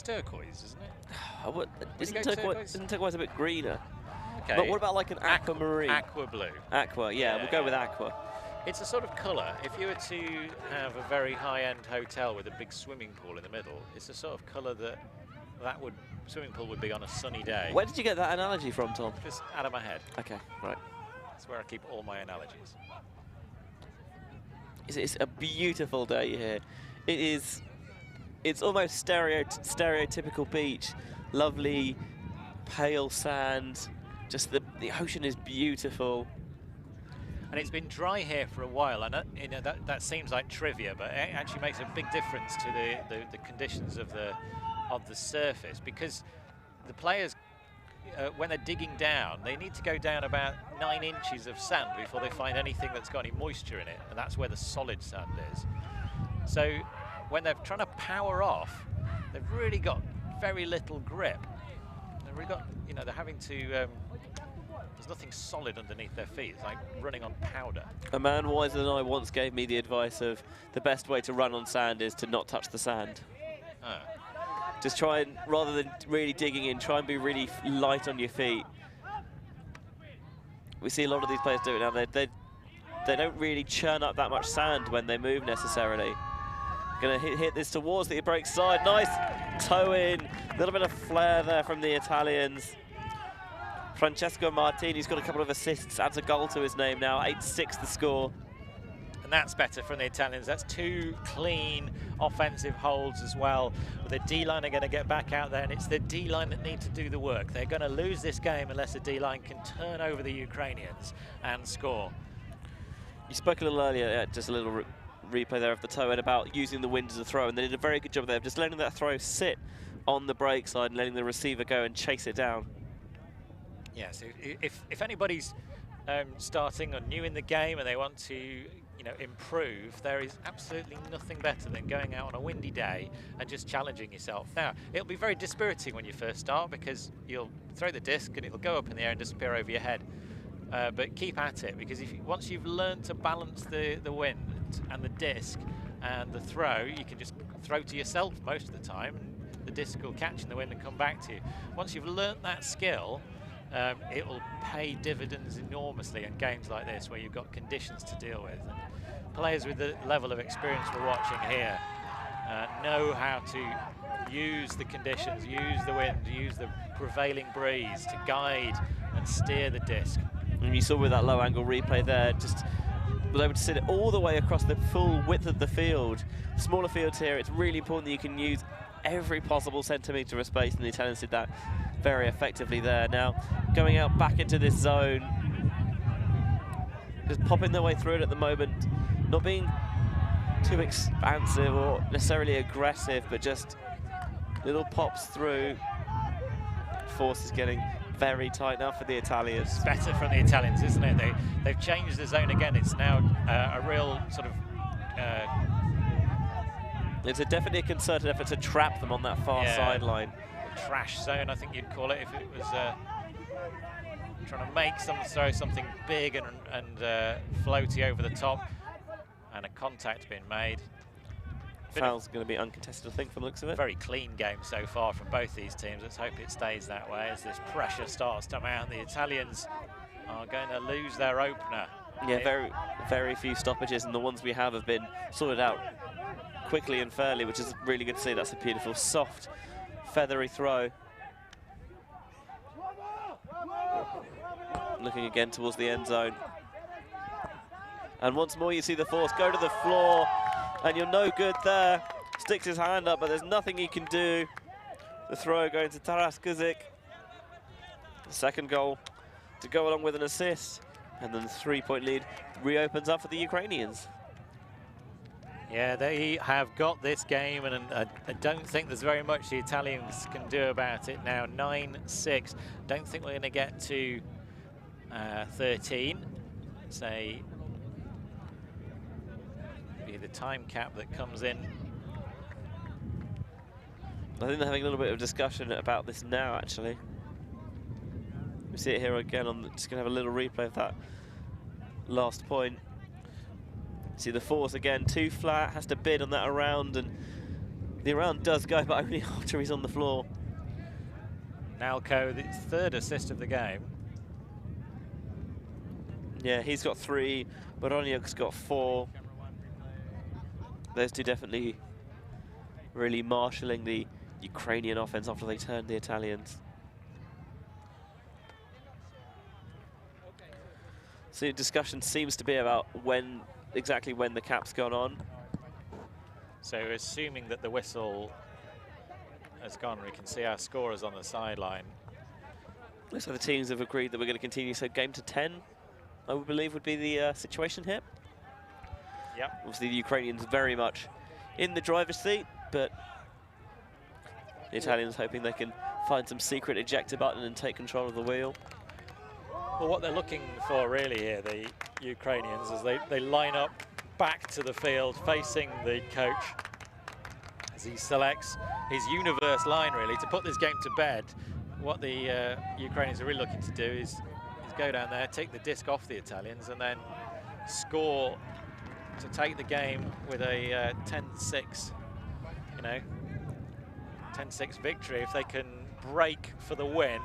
turquoise, isn't it? Isn't turquoise a bit greener? Okay. But what about like an aquamarine? Aqua blue. Aqua, yeah, we'll go with aqua. It's a sort of colour. If you were to have a very high-end hotel with a big swimming pool in the middle, it's the sort of colour that swimming pool would be on a sunny day. Where did you get that analogy from, Tom? Just out of my head. Okay, right. That's where I keep all my analogies. It's a beautiful day here. It's almost stereotypical beach. Lovely, pale sand. Just the ocean is beautiful. And it's been dry here for a while, and that seems like trivia, but it actually makes a big difference to the conditions of the surface, because the players, when they're digging down, they need to go down about 9 inches of sand before they find anything that's got any moisture in it, and that's where the solid sand is. So when they're trying to power off, they've really got very little grip. they've really got, you know, they're having to, there's nothing solid underneath their feet. It's like running on powder. A man wiser than I once gave me the advice of the best way to run on sand is to not touch the sand. Oh. Just try and, rather than really digging in, try and be really light on your feet. We see a lot of these players do it now. They don't really churn up that much sand when they move necessarily. Gonna hit this towards the break side. Nice toe in. A little bit of flair there from the Italians. Francesco Martini's got a couple of assists, adds a goal to his name now. 8-6 the score. And that's better from the Italians. That's 2 clean offensive holds as well. The D-line are going to get back out there, and it's the D-line that need to do the work. They're going to lose this game unless the D-line can turn over the Ukrainians and score. You spoke a little earlier, just a little replay there of the toe in about using the wind as a throw, and they did a very good job there of just letting that throw sit on the break side and letting the receiver go and chase it down. Yeah, so if anybody's starting or new in the game and they want to, you know, improve, there is absolutely nothing better than going out on a windy day and just challenging yourself. Now, it'll be very dispiriting when you first start because you'll throw the disc and it'll go up in the air and disappear over your head. But keep at it, because once you've learned to balance the wind and the disc and the throw, you can just throw to yourself most of the time, and the disc will catch in the wind and come back to you. Once you've learnt that skill, it will pay dividends enormously in games like this where you've got conditions to deal with. And players with the level of experience we're watching here know how to use the conditions, use the wind, use the prevailing breeze to guide and steer the disc. And you saw with that low angle replay there, just was able to sit it all the way across the full width of the field. Smaller fields here, it's really important that you can use every possible centimetre of space, and the Italians did that very effectively there. Now, going out back into this zone, just popping their way through it at the moment, not being too expansive or necessarily aggressive, but just little pops through. Force is getting very tight now for the Italians. It's better from the Italians, isn't it? They've changed the zone again. It's now a real sort of... it's definitely a concerted effort to trap them on that far sideline. Trash zone, I think you'd call it, if it was trying to make throw something big and floaty over the top, and a contact being made. Foul's going to be uncontested, I think, from the looks of it. Very clean game so far from both these teams. Let's hope it stays that way as this pressure starts to mount. The Italians are going to lose their opener. Yeah, very few stoppages, and the ones we have been sorted out quickly and fairly, which is really good to see. That's a beautiful, soft, feathery throw. Looking again towards the end zone. And once more you see the Force go to the floor, and you're no good there. Sticks his hand up, but there's nothing he can do. The throw going to Taras Kuzik. The second goal to go along with an assist. And then the 3-point lead reopens up for the Ukrainians. Yeah, they have got this game, and I don't think there's very much the Italians can do about it now. 9-6. Don't think we're going to get to 13. Say the time cap that comes in. I think they're having a little bit of discussion about this now, actually. We see it here again. Just going to have a little replay of that last point. See the Force again, too flat, has to bid on that around, and the around does go, but only after he's on the floor. Nalco, the third assist of the game. Yeah, he's got 3, Boroniuk's got 4. Those two definitely really marshalling the Ukrainian offense after they turned the Italians. So the discussion seems to be about exactly when the cap's gone on. So assuming that the whistle has gone, we can see our scorers on the sideline. Looks like the teams have agreed that we're going to continue. So game to 10, I would believe, would be the situation here. Yep. Obviously the Ukrainians very much in the driver's seat, but the Italians hoping they can find some secret ejector button and take control of the wheel. Well, what they're looking for really here, the Ukrainians, is they line up back to the field facing the coach as he selects his universe line really to put this game to bed. what the Ukrainians are really looking to do is go down there, take the disc off the Italians, and then score to take the game with a 10-6, you know, 10-6 victory. If they can break for the win,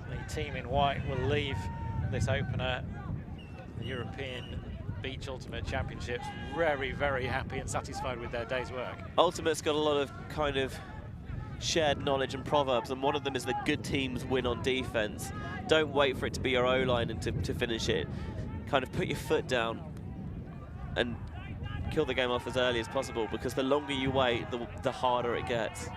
the team in white will leave this opener, the European Beach Ultimate Championships, very, very happy and satisfied with their day's work. Ultimate's got a lot of kind of shared knowledge and proverbs, and one of them is that good teams win on defense. Don't wait for it to be your O-line and to finish it. Kind of put your foot down and kill the game off as early as possible, because the longer you wait, the harder it gets.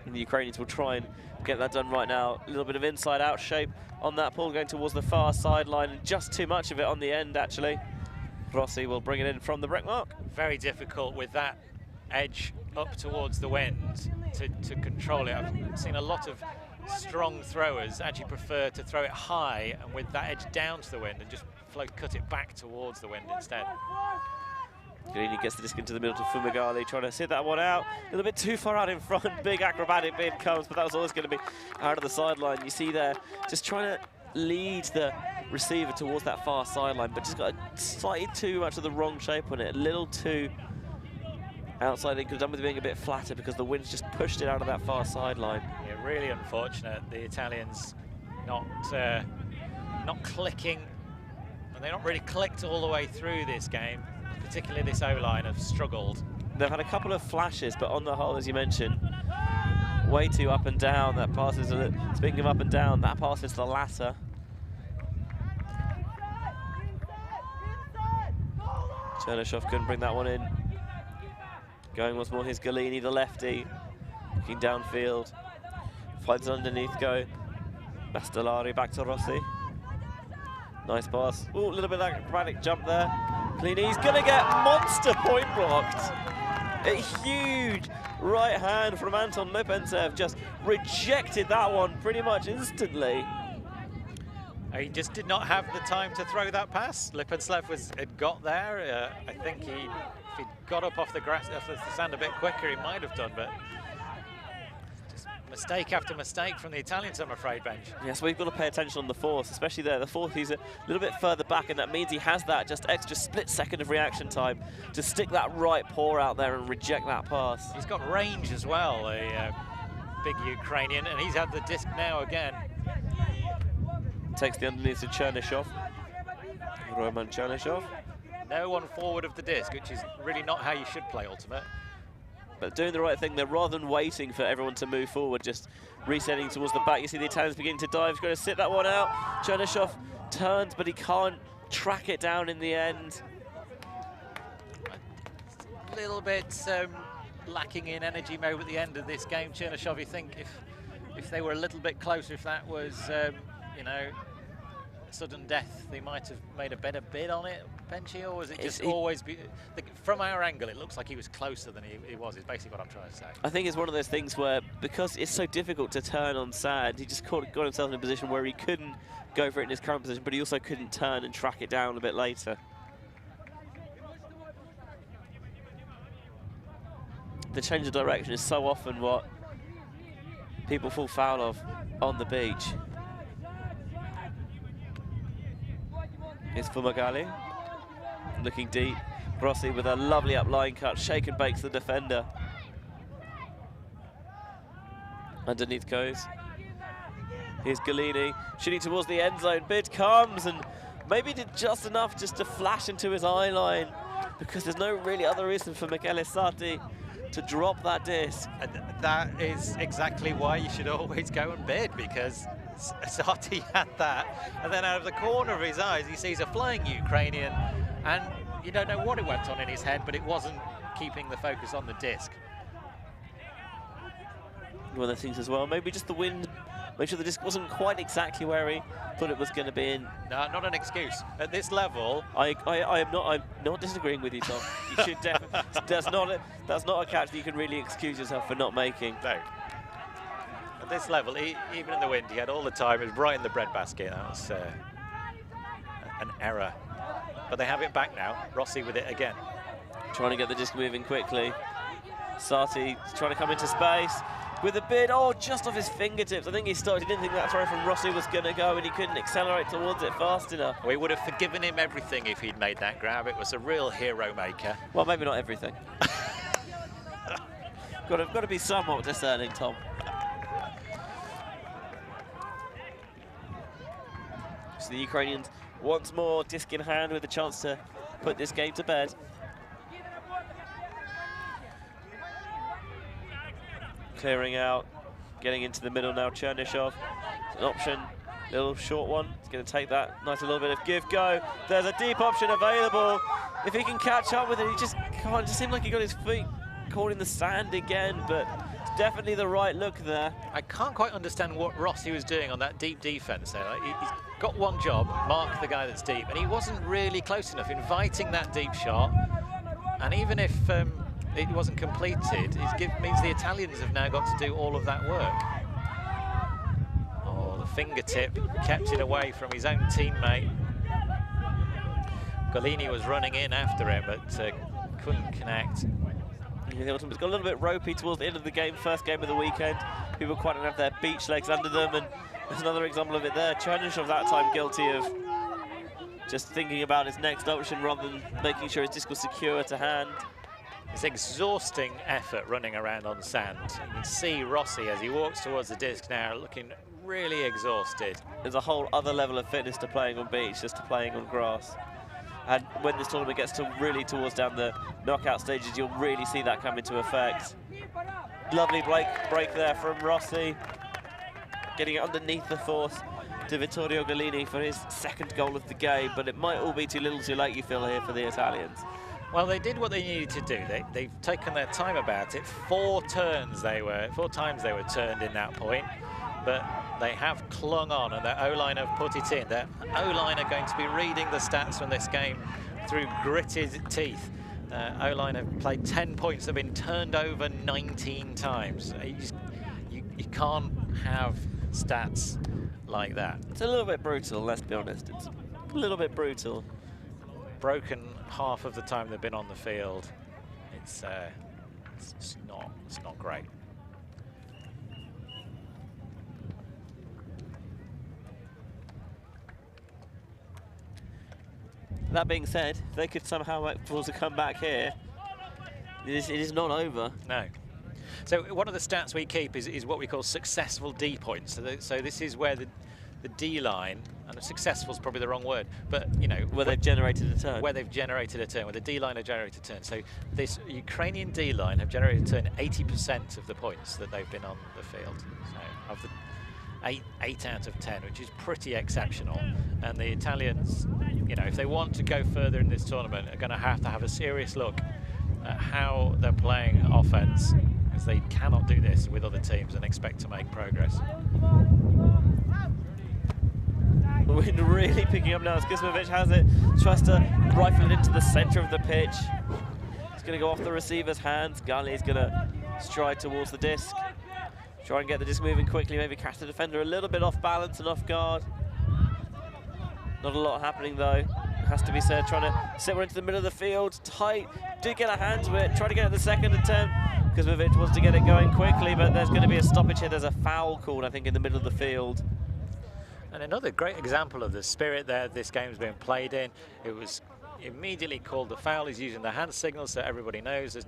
And the Ukrainians will try and get that done right now. A little bit of inside-out shape on that ball, going towards the far sideline, and just too much of it on the end, actually. Rossi will bring it in from the brick mark. Very difficult with that edge up towards the wind to control it. I've seen a lot of strong throwers actually prefer to throw it high and with that edge down to the wind and just cut it back towards the wind instead. Galini gets the disc into the middle to Fumagalli, trying to sit that one out. A little bit too far out in front. Big acrobatic bid comes, but that was always going to be out of the sideline. You see there, just trying to lead the receiver towards that far sideline, but just got slightly too much of the wrong shape on it. A little too outside. It could have done with being a bit flatter because the wind's just pushed it out of that far sideline. Yeah, really unfortunate. The Italians not clicking, and they're not really clicked all the way through this game. Particularly this O-line have struggled. They've had a couple of flashes, but on the whole, as you mentioned, way too up and down. That pass is, speaking of up and down, that pass is the latter. Chernyshov couldn't bring that one in. Going once more, here's Galini, the lefty, looking downfield. Finds underneath go. Bastellari back to Rossi. Nice pass. Ooh, a little bit of acrobatic jump there. He's going to get monster point blocked. A huge right hand from Anton Lipentsev, just rejected that one pretty much instantly. He just did not have the time to throw that pass. Lipentsev had got there. I think if he'd got up off the grass, off the sand a bit quicker, he might have done, but just mistake after mistake from the Italians, I'm afraid, Benj. Yes, we've got to pay attention on the force, especially there. The force, he's a little bit further back, and that means he has that just extra split second of reaction time to stick that right paw out there and reject that pass. He's got range as well, a big Ukrainian, and he's had the disc now again. Takes the underneath to Chernyshov. Roman Chernyshov. No one forward of the disc, which is really not how you should play Ultimate. But doing the right thing there, rather than waiting for everyone to move forward, just resetting towards the back. You see the Italians beginning to dive. He's going to sit that one out. Chernyshov turns, but he can't track it down in the end. A little bit lacking in energy mode at the end of this game. Chernyshov, you think if they were a little bit closer, if that was, you know, sudden death, they might have made a better bid on it, Benchy, or was it just always be... From our angle, it looks like he was closer than he was, is basically what I'm trying to say. I think it's one of those things where, because it's so difficult to turn on sand, he just got himself in a position where he couldn't go for it in his current position, but he also couldn't turn and track it down a bit later. The change of direction is so often what people fall foul of on the beach. It's Fumagalli, looking deep. Rossi with a lovely up line cut, shake and bakes the defender. Underneath goes. Here's Galini, shooting towards the end zone. Bid comes and maybe did just enough just to flash into his eye line, because there's no really other reason for Michele Sati to drop that disc. And that is exactly why you should always go and bid, because Sati had that, and then out of the corner of his eyes he sees a flying Ukrainian, and you don't know what it went on in his head, but it wasn't keeping the focus on the disc. One of the things as well, maybe just the wind, make sure the disc wasn't quite exactly where he thought it was going to be in. No, not an excuse. At this level... I'm not disagreeing with you, Tom. You should definitely... that's not a catch that you can really excuse yourself for not making. No. At this level, even in the wind, he had all the time. It was right in the breadbasket. That was an error. But they have it back now. Rossi with it again. Trying to get the disc moving quickly. Sati trying to come into space. with a bid, oh, just off his fingertips. I think he didn't think that throw from Rossi was going to go, and he couldn't accelerate towards it fast enough. We would have forgiven him everything if he'd made that grab. It was a real hero maker. Well, maybe not everything. got to be somewhat discerning, Tom. So the Ukrainians once more disc in hand with a chance to put this game to bed. Clearing out, getting into the middle now, Chernyshov. It's an option, little short one. He's going to take that, nice little bit of give go. There's a deep option available. If he can catch up with it, he just can't. It just seemed like he got his feet caught in the sand again, but it's definitely the right look there. I can't quite understand what Rossi was doing on that deep defense there. Like, he's got one job, mark the guy that's deep, and he wasn't really close enough, inviting that deep shot. And even if it wasn't completed, it means the Italians have now got to do all of that work. Oh, the fingertip kept it away from his own teammate. Golini was running in after him, but couldn't connect. Yeah, it's got a little bit ropey towards the end of the game, first game of the weekend. People quite don't have their beach legs under them, and there's another example of it there. Chernyshov that time guilty of just thinking about his next option rather than making sure his disc was secure to hand. It's exhausting effort running around on sand. You can see Rossi as he walks towards the disc now looking really exhausted. There's a whole other level of fitness to playing on beach, just to playing on grass. And when this tournament gets to really towards down the knockout stages, you'll really see that come into effect. Lovely break there from Rossi. Getting it underneath the force to Vittorio Golini for his second goal of the game, but it might all be too little too late, you feel, here for the Italians. Well, they did what they needed to do. They've taken their time about it. 4 times they were turned in that point, but they have clung on, and their O-line have put it in. Their O-line are going to be reading the stats from this game through gritted teeth. O-line have played 10 points. They've been turned over 19 times. You can't have stats like that. It's a little bit brutal, let's be honest. It's a little bit brutal. Broken half of the time they've been on the field. It's not great. That being said, if they could somehow force a comeback here, it is not over. No. So one of the stats we keep is what we call successful D points. So this is where the D line, and successful is probably the wrong word, but you know, where they've generated a turn. Where they've generated a turn, where the D line have generated a turn. So this Ukrainian D line have generated a turn 80% of the points that they've been on the field. So of the 8 out of 10, which is pretty exceptional. And the Italians, you know, if they want to go further in this tournament, are going to have a serious look at how they're playing offense, as they cannot do this with other teams and expect to make progress. The wind really picking up now as Gusmovic has it, tries to rifle it into the center of the pitch. It's going to go off the receiver's hands. Gali is going to stride towards the disc. Try and get the disc moving quickly, maybe catch the defender a little bit off balance and off guard. Not a lot happening though, it has to be said. Trying to sit one into the middle of the field, tight, did get a hand to it, try to get it the second attempt. Gusmovic wants to get it going quickly, but there's going to be a stoppage here. There's a foul called, I think, in the middle of the field. And another great example of the spirit there this game's been played in. It was immediately called the foul. He's using the hand signal so everybody knows. There's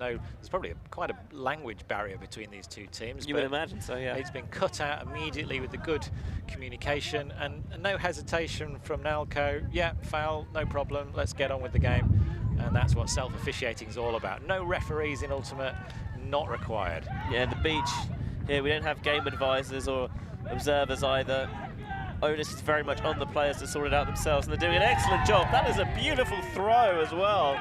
probably quite a language barrier between these two teams. You would imagine so, yeah. It's been cut out immediately with the good communication and no hesitation from Nalco. Yeah, foul, no problem, let's get on with the game. And that's what self-officiating is all about. No referees in Ultimate, not required. Yeah, the beach here, we don't have game advisors or observers either. Onus is very much on the players to sort it out themselves, and they're doing an excellent job. That is a beautiful throw as well.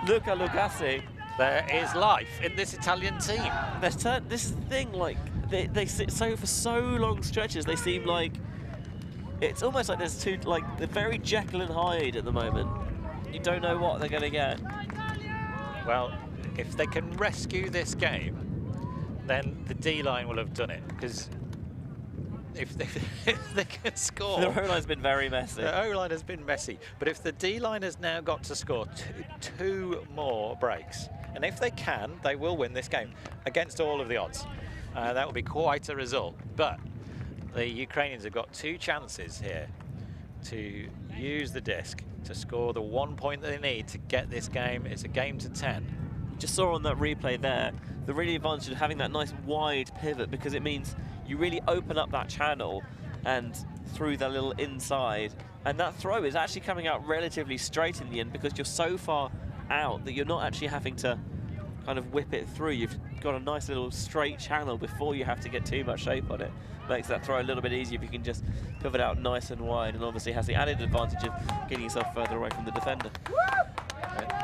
Luca Lugassi. There is life in this Italian team. This is the thing, like, they sit so for so long stretches, they seem like, it's almost like there's two, like, they're very Jekyll and Hyde at the moment. You don't know what they're going to get. Well, if they can rescue this game, then the D-line will have done it, because if they can score... The O-line's been very messy. The O-line has been messy, but if the D-line has now got to score two more breaks, and if they can, they will win this game against all of the odds. That would be quite a result. But the Ukrainians have got 2 chances here to use the disc to score the 1 point that they need to get this game. It's a game to 10. You just saw on that replay there the really advantage of having that nice wide pivot, because it means you really open up that channel and through the little inside, and that throw is actually coming out relatively straight in the end because you're so far out that you're not actually having to kind of whip it through. You've got a nice little straight channel before you have to get too much shape on it. Makes that throw a little bit easier if you can just pivot out nice and wide, and obviously has the added advantage of getting yourself further away from the defender.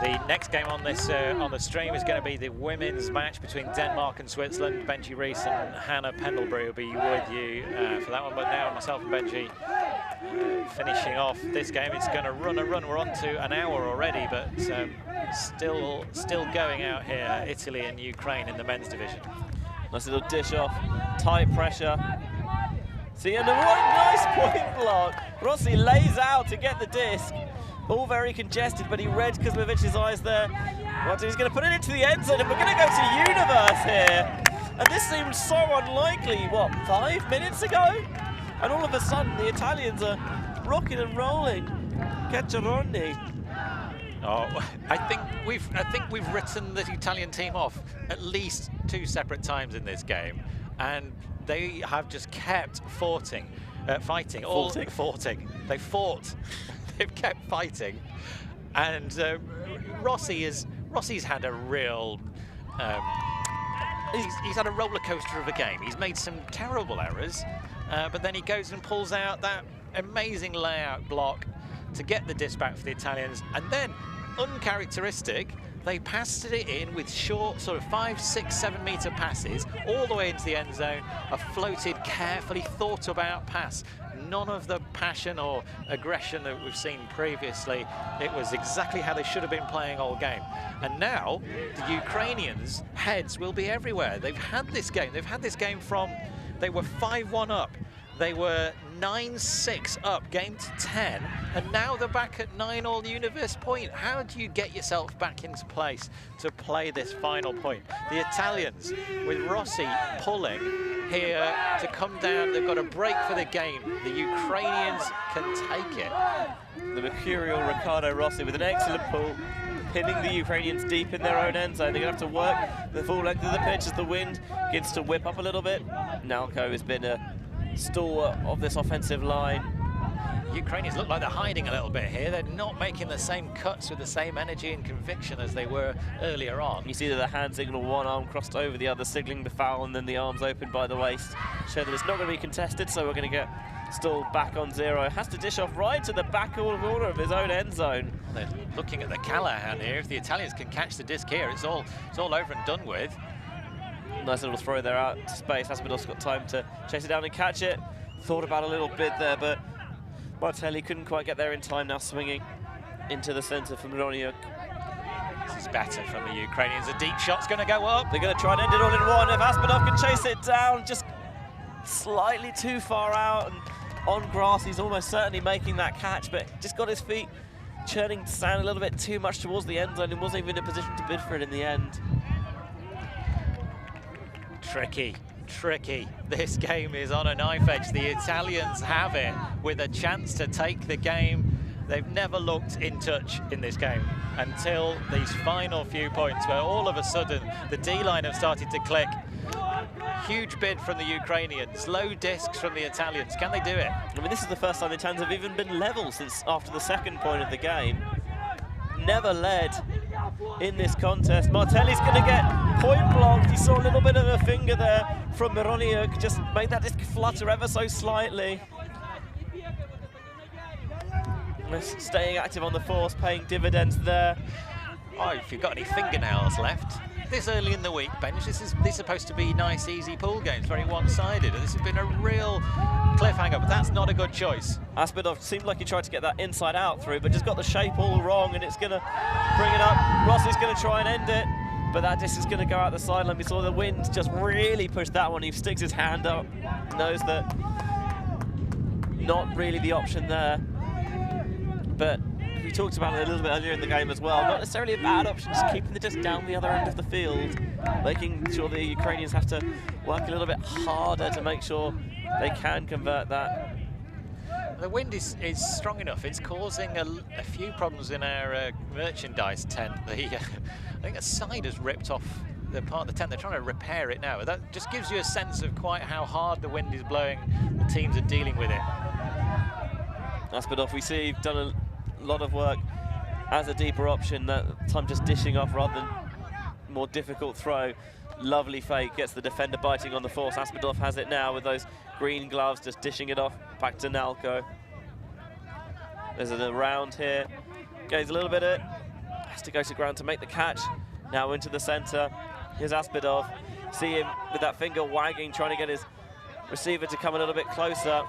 The next game on this on the stream is going to be the women's match between Denmark and Switzerland. Benji Rees and Hannah Pendlebury will be with you for that one. But now myself and Benji finishing off this game. It's going to run and run. We're on to an hour already, but still going out here. Italy and Ukraine in the men's division. Nice little dish off, tight pressure. See, and a nice point block. Rossi lays out to get the disc. All very congested, but he read Kuzmovic's eyes there. He's going to put it into the end zone, and we're going to go to Universe here. And this seemed so unlikely, what, 5 minutes ago? And all of a sudden, the Italians are rocking and rolling. Cacciaroni. Oh, I think we've written the Italian team off at least 2 separate times in this game, and they have just kept fighting. They fought. They've kept fighting, and Rossi's had a real. He's had a roller coaster of a game. He's made some terrible errors, but then he goes and pulls out that amazing layout block to get the disc back for the Italians, and then, uncharacteristic, they passed it in with short, sort of 5, 6, 7 meter passes all the way into the end zone. A floated, carefully thought about pass. None of the passion or aggression that we've seen previously. It was exactly how they should have been playing all game. And now the Ukrainians' heads will be everywhere. They've had this game. They've had this game from, they were 5-1 up. They were 9-6 up, game to 10, and now they're back at 9-all Universe point. How do you get yourself back into place to play this final point? The Italians, with Rossi pulling here to come down, they've got a break for the game. The Ukrainians can take it. The mercurial Riccardo Rossi with an excellent pull, pinning the Ukrainians deep in their own end zone. They're going to have to work the full length of the pitch as the wind begins to whip up a little bit. Nalco has been a stalwart of this offensive line. Ukrainians look like they're hiding a little bit here. They're not making the same cuts with the same energy and conviction as they were earlier on. You see that the hand signal, one arm crossed over the other, signaling the foul, and then the arms open by the waist, show that it's not going to be contested, so we're going to get Stoll back on 0. Has to dish off right to the back corner of his own end zone. They're looking at the Callahan here. If the Italians can catch the disc here, it's all over and done with. Nice little throw there out to space. Aspinall's got time to chase it down and catch it. Thought about a little bit there, but Martelli couldn't quite get there in time. Now swinging into the centre from Roniuk. This is better from the Ukrainians. A deep shot's going to go up. They're going to try and end it all in one. If Aspinall can chase it down, just slightly too far out and on grass, he's almost certainly making that catch, but just got his feet churning sand a little bit too much towards the end zone and wasn't even in a position to bid for it in the end. Tricky. This game is on a knife edge. The Italians have it with a chance to take the game. They've never looked in touch in this game until these final few points where all of a sudden the D-line have started to click. Huge bid from the Ukrainians, low discs from the Italians. Can they do it? I mean, this is the first time the Italians have even been level since after the second point of the game. Never led in this contest. Martelli's going to get point blocked. He saw a little bit of a finger there from Mironiuk, just made that disc flutter ever so slightly. Staying active on the force, paying dividends there. Oh, if you've got any fingernails left. This early in the week, Benj, this is supposed to be nice, easy pool games, very one-sided. This has been a real cliffhanger, but that's not a good choice. Aspinall seemed like he tried to get that inside out through, but just got the shape all wrong, and it's going to bring it up. Rossi's going to try and end it, but that disc is going to go out the sideline. We saw the wind just really push that one. He sticks his hand up, knows that not really the option there. But we talked about it a little bit earlier in the game as well. Not necessarily a bad option, just keeping the disc down the other end of the field, making sure the Ukrainians have to work a little bit harder to make sure they can convert that. The wind is strong enough. It's causing a few problems in our merchandise tent. I think a side has ripped off the part of the tent. They're trying to repair it now. That just gives you a sense of quite how hard the wind is blowing. The teams are dealing with it. Aspidov, we see, done a lot of work as a deeper option, that time just dishing off rather than more difficult throw. Lovely fake, gets the defender biting on the force. Aspidov has it now with those green gloves, just dishing it off back to Nalko. There's a round here, goes a little bit it, has to go to ground to make the catch. Now into the center, here's Aspidov. See him with that finger wagging, trying to get his receiver to come a little bit closer.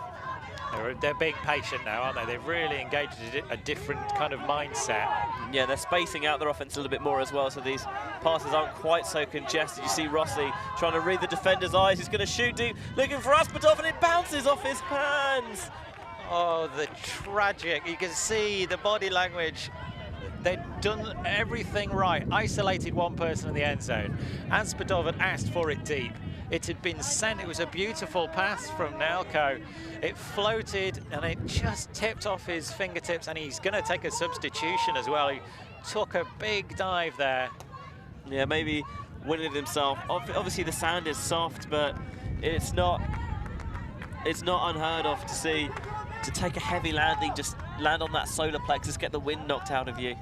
They're being patient now, aren't they? They've really engaged a different kind of mindset. Yeah, they're spacing out their offense a little bit more as well, so these passes aren't quite so congested. You see Rossi trying to read the defender's eyes. He's going to shoot deep, looking for Aspidov, and it bounces off his hands. Oh, the tragic. You can see the body language. They'd done everything right. Isolated one person in the end zone. Aspidov had asked for it deep. It had been sent. It was a beautiful pass from Nalko. It floated and it just tipped off his fingertips, and he's going to take a substitution as well. He took a big dive there. Yeah, maybe winning it himself. Obviously the sand is soft, but it's not unheard of to see, to take a heavy landing, just land on that solar plexus, get the wind knocked out of you.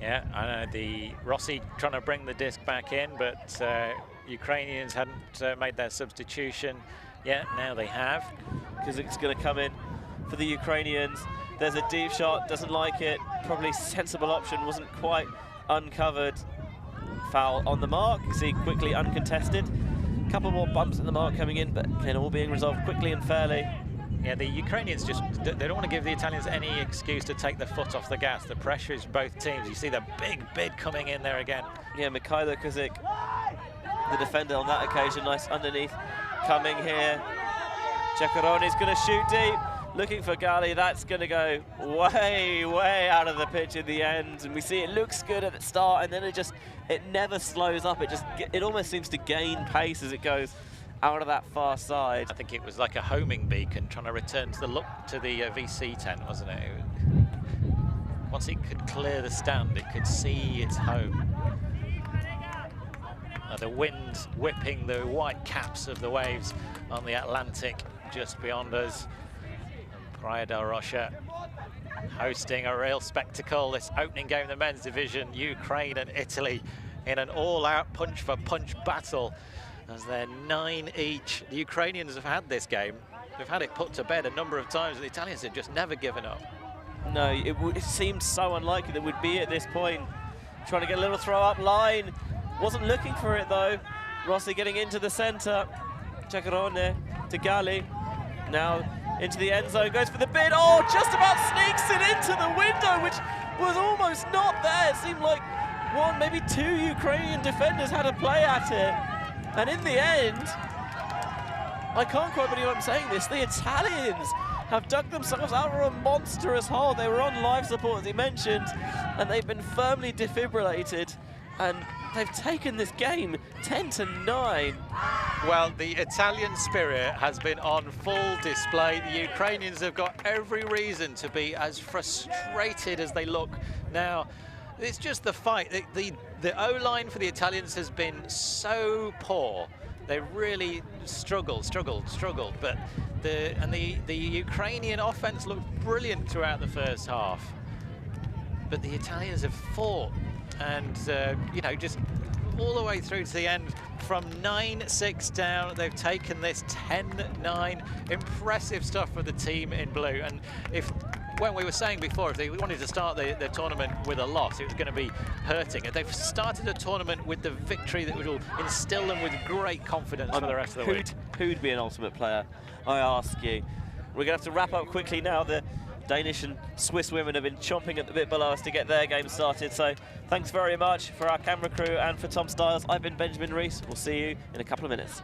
Yeah, I know the Rossi trying to bring the disc back in, but Ukrainians hadn't made their substitution yet. Now they have. Kazik's going to come in for the Ukrainians. There's a deep shot, doesn't like it. Probably sensible option, wasn't quite uncovered. Foul on the mark. You see quickly uncontested. A couple more bumps at the mark coming in, but again, all being resolved quickly and fairly. Yeah, the Ukrainians they don't want to give the Italians any excuse to take their foot off the gas. The pressure is both teams. You see the big bid coming in there again. Yeah, Mikhailo Kazik, the defender on that occasion, nice underneath coming here. Ceccaroni's going to shoot deep, looking for Gali. That's going to go way, way out of the pitch in the end. And we see it looks good at the start, and then it never slows up. It almost seems to gain pace as it goes out of that far side. I think it was like a homing beacon trying to return to the VC tent, wasn't it? Once it could clear the stand, it could see its home. The wind whipping the white caps of the waves on the Atlantic just beyond us. Praia da Rocha hosting a real spectacle. This opening game of the men's division, Ukraine and Italy in an all-out punch-for-punch battle. As they're 9 each. The Ukrainians have had this game. They've had it put to bed a number of times. The Italians have just never given up. No, it seemed so unlikely that would be at this point. Trying to get a little throw up line. Wasn't looking for it though. Rossi getting into the center. Ceccarone to Gali. Now into the end zone, goes for the bid. Oh, just about sneaks it into the window, which was almost not there. It seemed like one, maybe two Ukrainian defenders had a play at it. And in the end, I can't quite believe I'm saying this, the Italians have dug themselves out of a monstrous hole. They were on life support, as he mentioned, and they've been firmly defibrillated, and they've taken this game 10-9. Well, the Italian spirit has been on full display. The Ukrainians have got every reason to be as frustrated as they look now. It's just the fight. The O-line for the Italians has been so poor. They really struggled. But the Ukrainian offense looked brilliant throughout the first half. But the Italians have fought, and you know, just all the way through to the end. From 9-6 down, they've taken this 10-9. Impressive stuff for the team in blue. And when we were saying before, if they wanted to start the tournament with a loss, it was going to be hurting. And they've started the tournament with the victory that will instill them with great confidence for the rest of the week. Who'd be an ultimate player, I ask you? We're going to have to wrap up quickly now. The Danish and Swiss women have been chomping at the bit below us to get their game started. So thanks very much for our camera crew and for Tom Stiles. I've been Benjamin Rees. We'll see you in a couple of minutes.